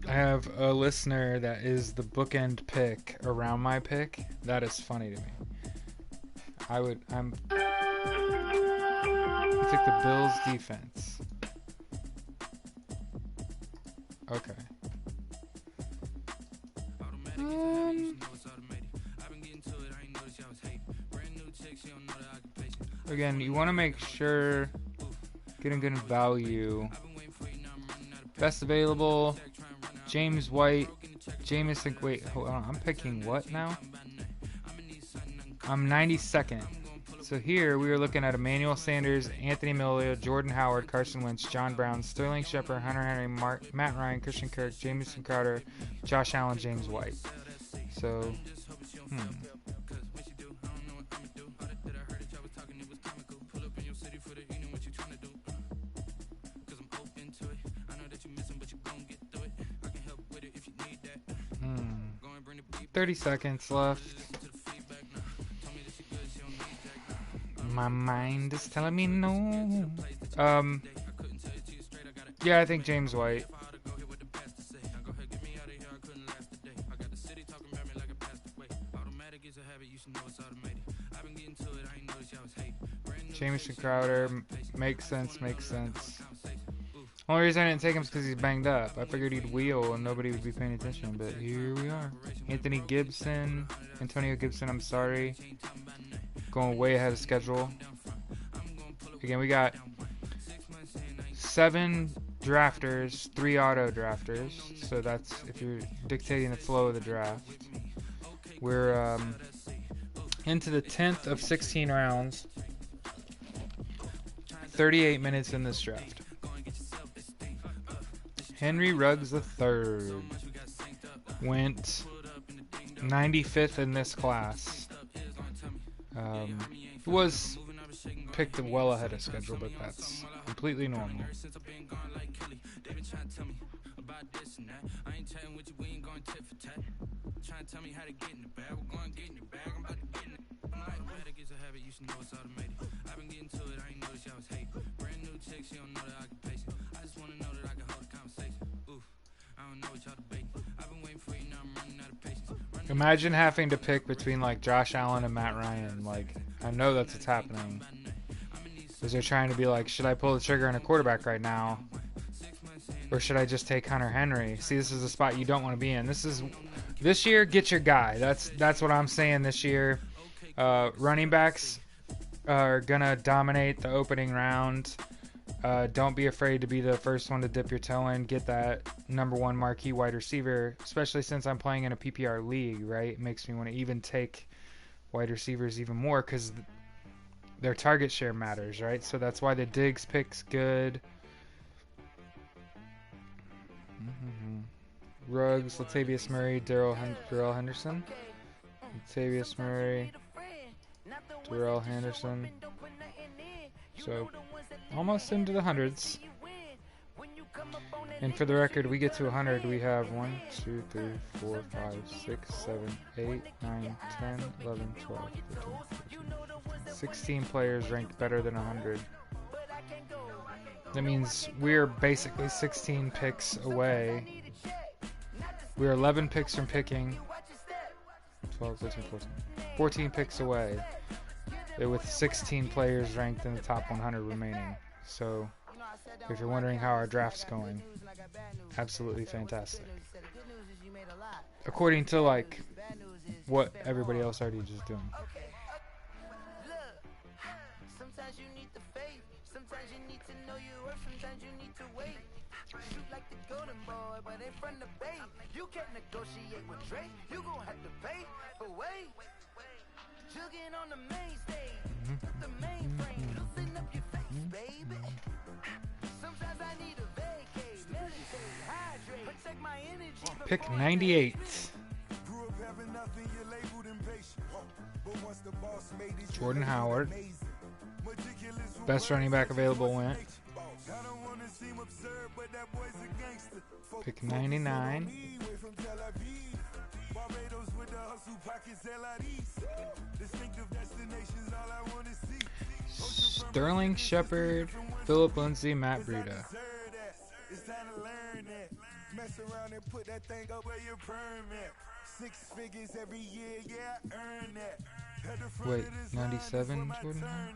I have a listener that is the bookend pick around my pick. That is funny to me. I took the Bills defense. Okay. Again, you want to make sure getting good value. Best available, James White, Jamison. Wait, hold on. I'm picking what now? I'm 92nd. So here we are looking at Emmanuel Sanders, Anthony Miller, Jordan Howard, Carson Wentz, John Brown, Sterling Shepard, Hunter Henry, Matt Ryan, Christian Kirk, Jamison Crowder, Josh Allen, James White. So, Hmm. 30 seconds left. My mind is telling me no. Yeah, I think James White. Jamison Crowder makes sense. Only reason I didn't take him is because he's banged up. I figured he'd wheel and nobody would be paying attention, but here we are. Antonio Gibson, I'm sorry. Going way ahead of schedule. Again, we got 7 drafters, 3 auto drafters. So that's if you're dictating the flow of the draft. We're into the 10th of 16 rounds. 38 minutes in this draft. Henry Ruggs III went 95th in this class. Was picked well ahead of schedule, but that's completely normal. Imagine having to pick between like Josh Allen and Matt Ryan. Like, I know that's what's happening. Because they're trying to be like, should I pull the trigger on a quarterback right now? Or should I just take Hunter Henry? See, this is the spot you don't want to be in. This year, get your guy. That's what I'm saying this year. Running backs are going to dominate the opening round. Don't be afraid to be the first one to dip your toe in. Get that number 1 marquee wide receiver, especially since I'm playing in a PPR league, right? It makes me want to even take wide receivers even more because their target share matters, right? So that's why the Diggs pick's good. Ruggs, Latavius Murray, Darrell Henderson. Latavius Murray, Darrell Henderson. So almost into the hundreds. And for the record, we get to 100. We have 1, 2, 3, 4, 5, 6, 7, 8, 9, 10, 11, 12, 13, 14, 16 players ranked better than 100. That means we're basically 16 picks away. We're 11 picks from picking. 12, 13, 14 picks away. With 16 players ranked in the top 100 remaining. So, if you're wondering how our draft's going, absolutely fantastic. According to like what everybody else already just doing. Sometimes you need the faith. Sometimes you need to know your worth. Sometimes you need to wait. You like the golden boy, but in front of Bay. You can't negotiate with Drake. You gon' have to pay for wait. Jugging on the main stage. The mainframe. Loosen up your face, baby. Sometimes I need a vacate. Meditate, hydrate. Protect my energy. Pick 98. Jordan Howard. Best running back available went. Pick 99. Sterling Shepard, Philip Lindsay, Matt Breida. Mess around and put that thing up where your permit. 6 figures every year, yeah, earn that. Wait, 97 Jordan Howard?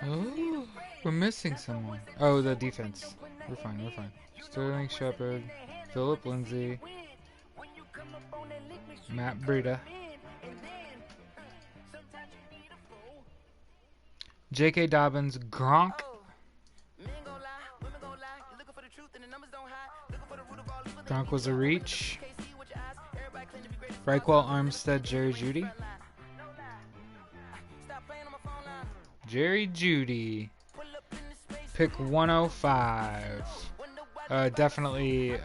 Oh, we're missing someone. Oh, the defense. We're fine, we're fine. Sterling Shepard, Philip Lindsay, Matt Breida. J.K. Dobbins, Gronk. Gronk was a reach. Reichwell, Armstead, Jerry Jeudy. Jerry Jeudy. Pick 105. Definitely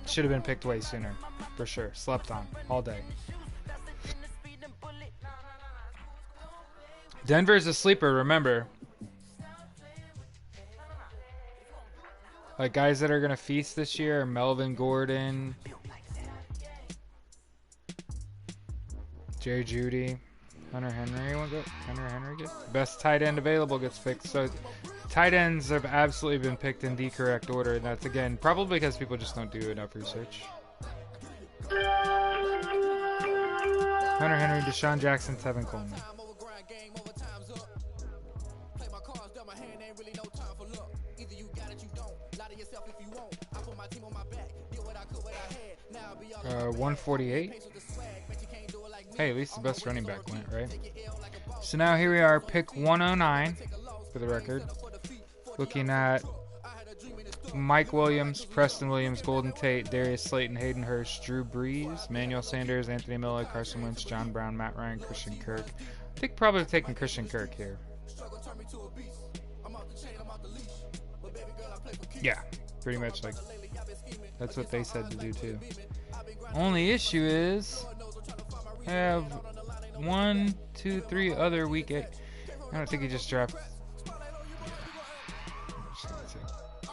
should have been picked way sooner. For sure. Slept on all day. Denver's a sleeper, remember. Like guys that are going to feast this year are Melvin Gordon, Jerry Jeudy, Hunter Henry. Hunter Henry gets best tight end available gets picked. So tight ends have absolutely been picked in the correct order, and that's again probably because people just don't do enough research. Hunter Henry, Deshaun Jackson, Tevin Coleman. Uh, 148. Hey, at least the best running back went, right? So now here we are, pick 109 for the record. Looking at Mike Williams, Preston Williams, Golden Tate, Darius Slayton, Hayden Hurst, Drew Brees, Manuel Sanders, Anthony Miller, Carson Wentz, John Brown, Matt Ryan, Christian Kirk. I think probably taking Christian Kirk here. Yeah, pretty much like that's what they said to do too. Only issue is I have 1, 2, 3 other week 8. I don't think he just dropped.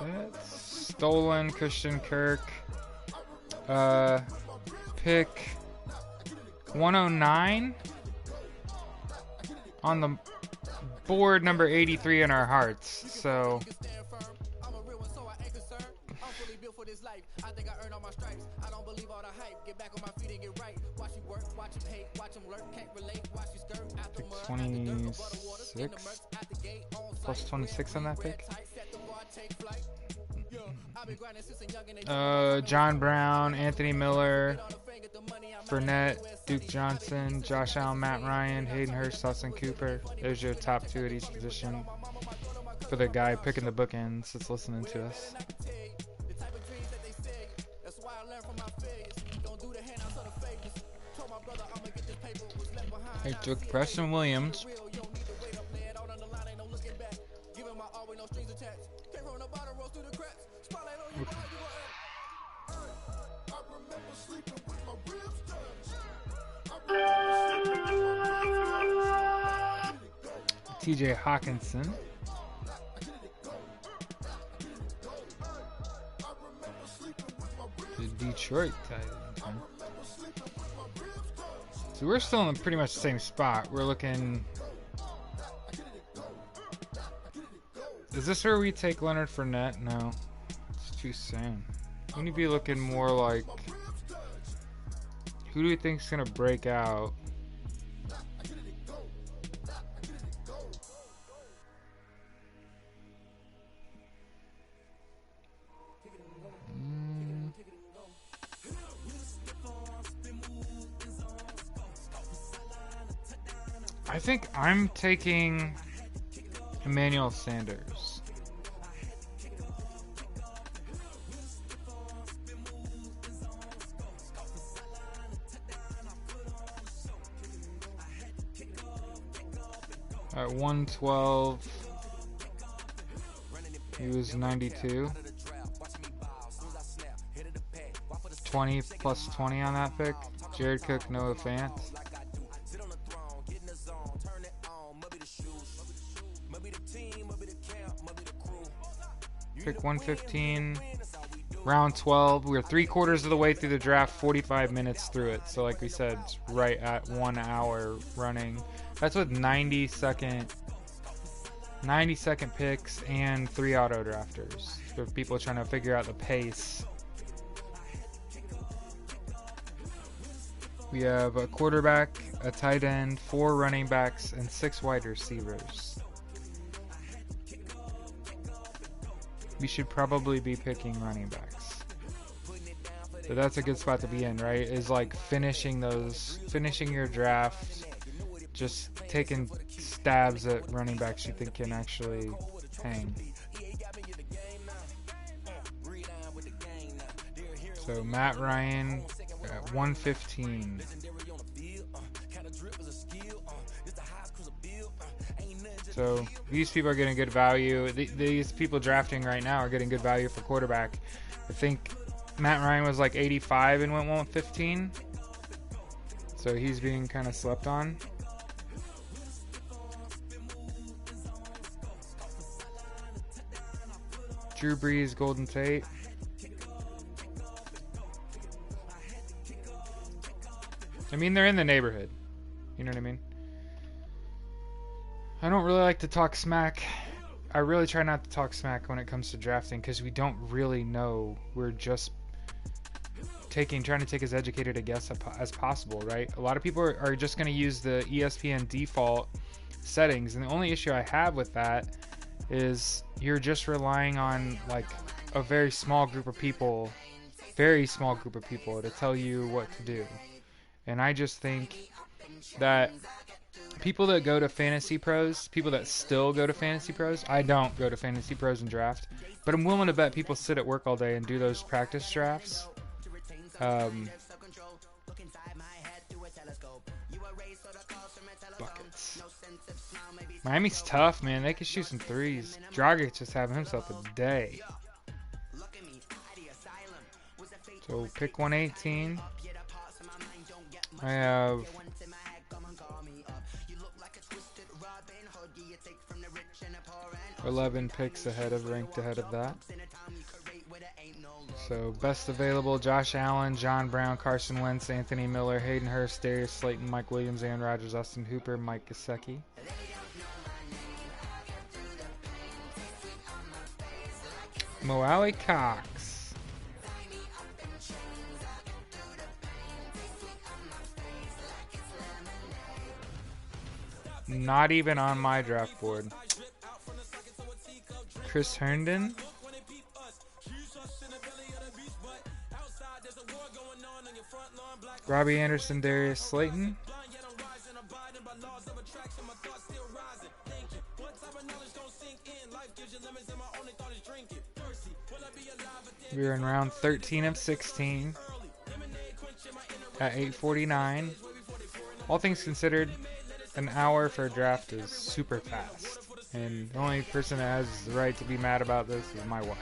That's stolen Christian Kirk. Pick 109 on the board, number 83 in our hearts. So I think I earned all my stripes. I don't believe all the hype. Get back on my feet and get right. Watch you work, watch him hate, watch him lurk, can't relate. Watch you skirt out the mud, 26 plus 26 on that pick. John Brown, Anthony Miller, Fournette, Duke Johnson, Josh Allen, Matt Ryan, Hayden Hurst, Austin Cooper. There's your top 2 at each position for the guy picking the bookends that's listening to us. I took Preston Williams. TJ Hawkinson. The Detroit Titans. So we're still in pretty much the same spot. We're looking. Is this where we take Leonard Fournette? No, it's too soon. We need to be looking more like, who do we think is gonna break out? I think I'm taking Emmanuel Sanders. At 112, he was 92. 20 plus 20 on that pick. Jared Cook, Noah Fant. Pick 115, round 12. We're 3/4 of the way through the draft, 45 minutes through it. So like we said, it's right at 1 hour running. That's with 90-second picks and 3 auto drafters for people trying to figure out the pace. We have a quarterback, a tight end, 4 running backs, and 6 wide receivers. We should probably be picking running backs. So that's a good spot to be in, right? Is like finishing your draft, just taking stabs at running backs you think can actually hang. So Matt Ryan at 115. So these people are getting good value. These people drafting right now are getting good value for quarterback. I think Matt Ryan was like 85 and went 115. So he's being kind of slept on. Drew Brees, Golden Tate. I mean, they're in the neighborhood. You know what I mean? I don't really like to talk smack. I really try not to talk smack when it comes to drafting because we don't really know. We're just trying to take as educated a guess as possible, right? A lot of people are just going to use the ESPN default settings, and the only issue I have with that is you're just relying on like a very small group of people to tell you what to do. And I just think that people that go to Fantasy Pros, people that still go to Fantasy Pros, I don't go to Fantasy Pros and draft, but I'm willing to bet people sit at work all day and do those practice drafts. Buckets. Miami's tough, man. They can shoot some threes. Dragic just having himself a day. So pick 118. I have 11 picks ranked ahead of that. So best available: Josh Allen, John Brown, Carson Wentz, Anthony Miller, Hayden Hurst, Darius Slayton, Mike Williams, Aaron Rodgers, Austin Hooper, Mike Gesicki. Mo Alley Cox. Not even on my draft board. Chris Herndon. Robbie Anderson, Darius Slayton. We are in round 13 of 16 at 8:49. All things considered, an hour for a draft is super fast. And the only person that has the right to be mad about this is my wife.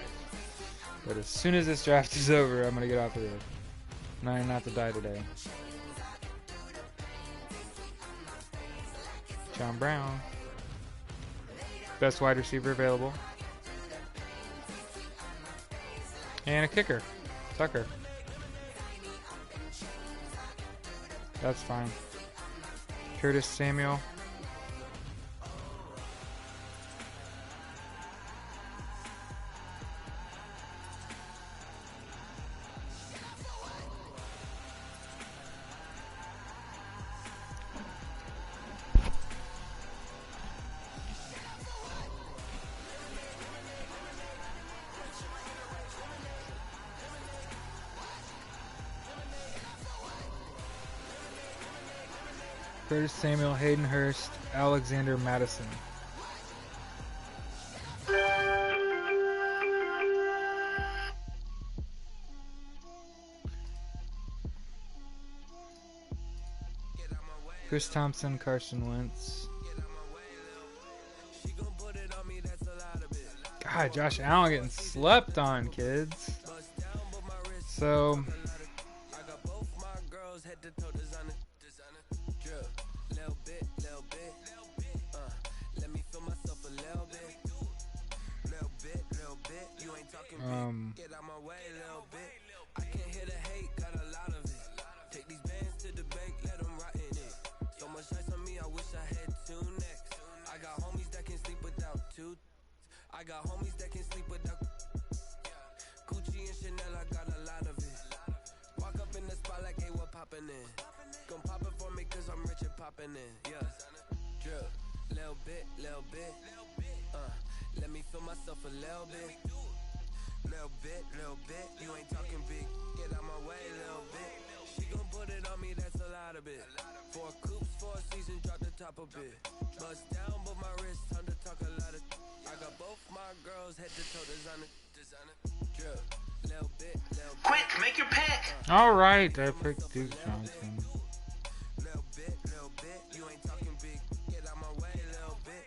But as soon as this draft is over, I'm going to get out there. I'm trying not to die today. John Brown. Best wide receiver available. And a kicker. Tucker. That's fine. Curtis Samuel. Curtis Samuel, Hayden Hurst, Alexander Madison. Chris Thompson, Carson Wentz. God, Josh Allen getting slept on, kids. So, I got homies that can sleep without Gucci and Chanel, I got a lot of it. Walk up in the spot like, hey, what poppin' in? Gon' pop it for me cause I'm rich and poppin' in. Yeah, drip, little bit, let me feel myself a little bit. Little bit, you ain't talking big. Get out my way, little bit. She gon' put it on me, that's a lot of it. 4 coops, 4 seasons, drop the top a bit. Bust down, but my wrist, time to talk a lot of. I got both my girls head to toe designer. Drip, little bit. Quick, make your pick. all right, I picked Duke Johnson. Little bit, you ain't talking big. Get out my way, little bit.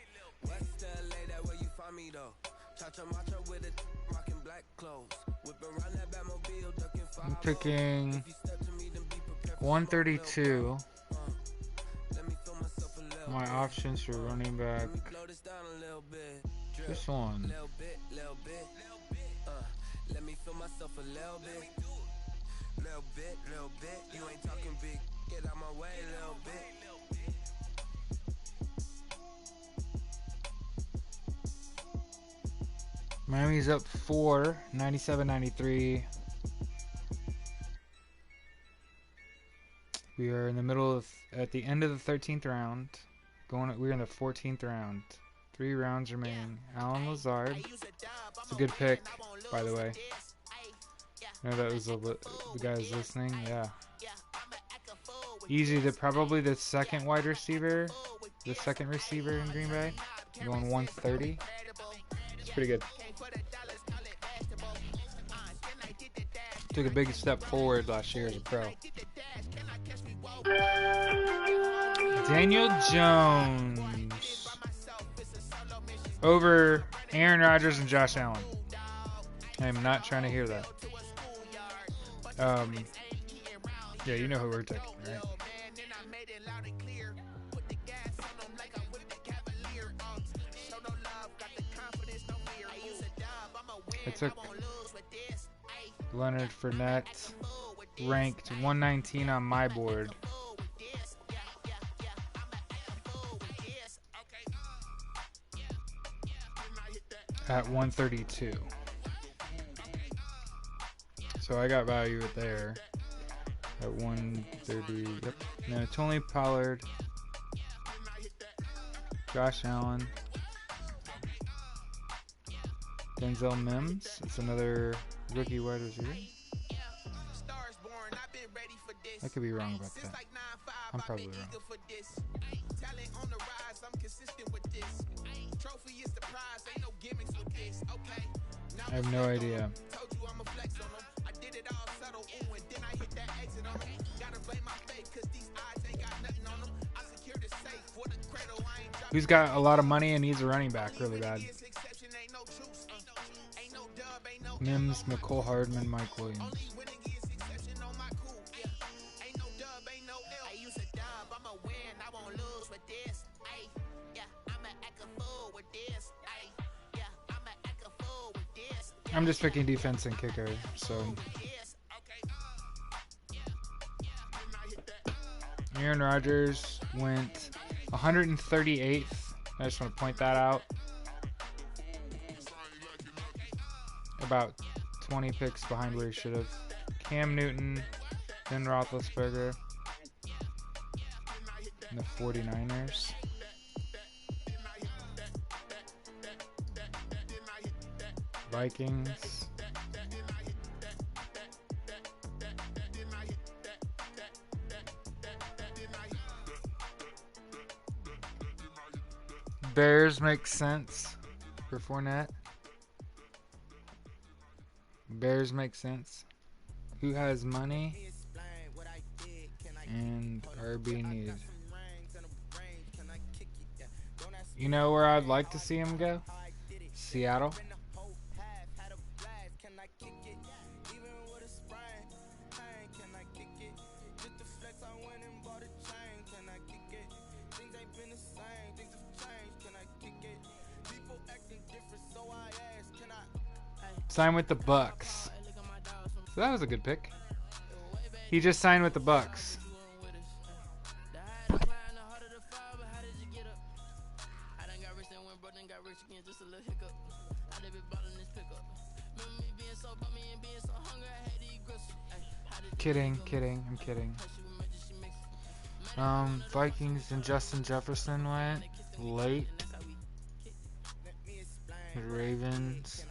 West LA, that where you find me though. Cha-cha macha with it, rocking black clothes. Whipping around that Batmobile, ducking fire. I'm picking 132. My options for running back. This one. Let me feel myself a little bit. Little bit. You ain't talking big. Get out my way, little bit. Miami's up 4, 97-93. We are in the middle of, at the end of the 13th round. We're in the 14th round. 3 rounds remaining. Alan Lazard. It's a good pick, by the way. I know that was the guys listening. Yeah. Easy to probably the second wide receiver. The second receiver in Green Bay. I'm going 130. It's pretty good. Took a big step forward last year as a pro. Daniel Jones over Aaron Rodgers and Josh Allen. I am not trying to hear that. Yeah, you know who we're taking, right? I took Leonard Fournette, ranked 119 on my board. At 132. So I got value there. At 130. Yep. No, Tony Pollard. Josh Allen. Denzel Mims. It's another rookie wide receiver. I could be wrong about that. I'm probably wrong. I have no idea. Who's got a lot of money and needs a running back really bad? Mims, McCole Hardman, Mike Williams. I'm just picking defense and kicker, so Aaron Rodgers went 138th. I just want to point that out. About 20 picks behind where he should have. Cam Newton, Ben Roethlisberger, and the 49ers. Vikings. Bears makes sense for Fournette. Bears make sense. Who has money and RB needed? You know where I'd like to see him go? Seattle. Sign with the Bucks. So that was a good pick. He just signed with the Bucks. Kidding, I'm kidding. Vikings and Justin Jefferson went late. The Ravens.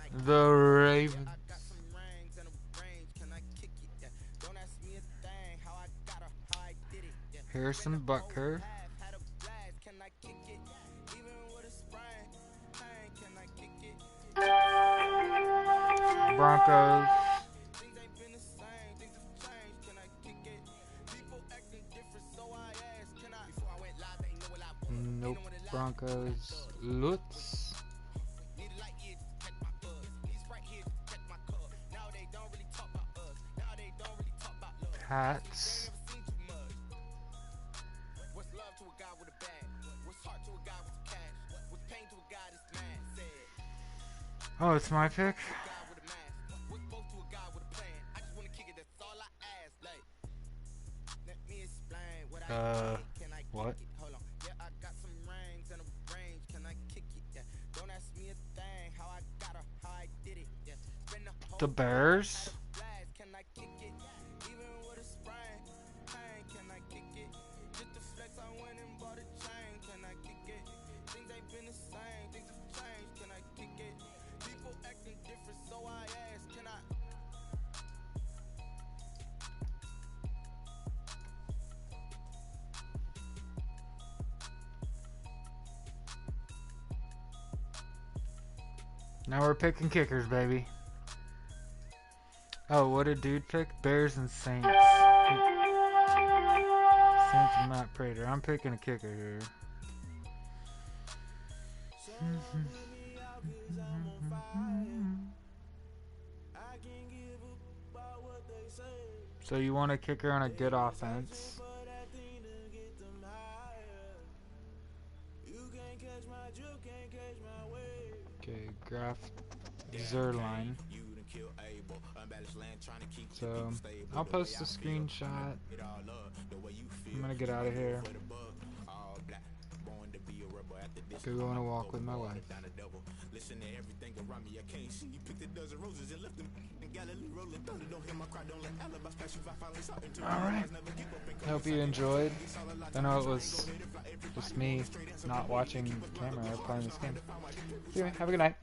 Harrison Butker. Broncos. Nope. Broncos. Lutz. Pats. Oh, it's my pick? What? The Bears? Now we're picking kickers, baby. Oh, what did dude pick? Bears and Saints. Saints and Matt Prater. I'm picking a kicker here. So you want a kicker on a good offense. Okay, Graf Zerline. So I'll post a screenshot. I'm gonna get out of here. Go on a walk with my wife. Alright. Hope you enjoyed. I know it was just me not watching the camera or playing this game. Anyway, have a good night.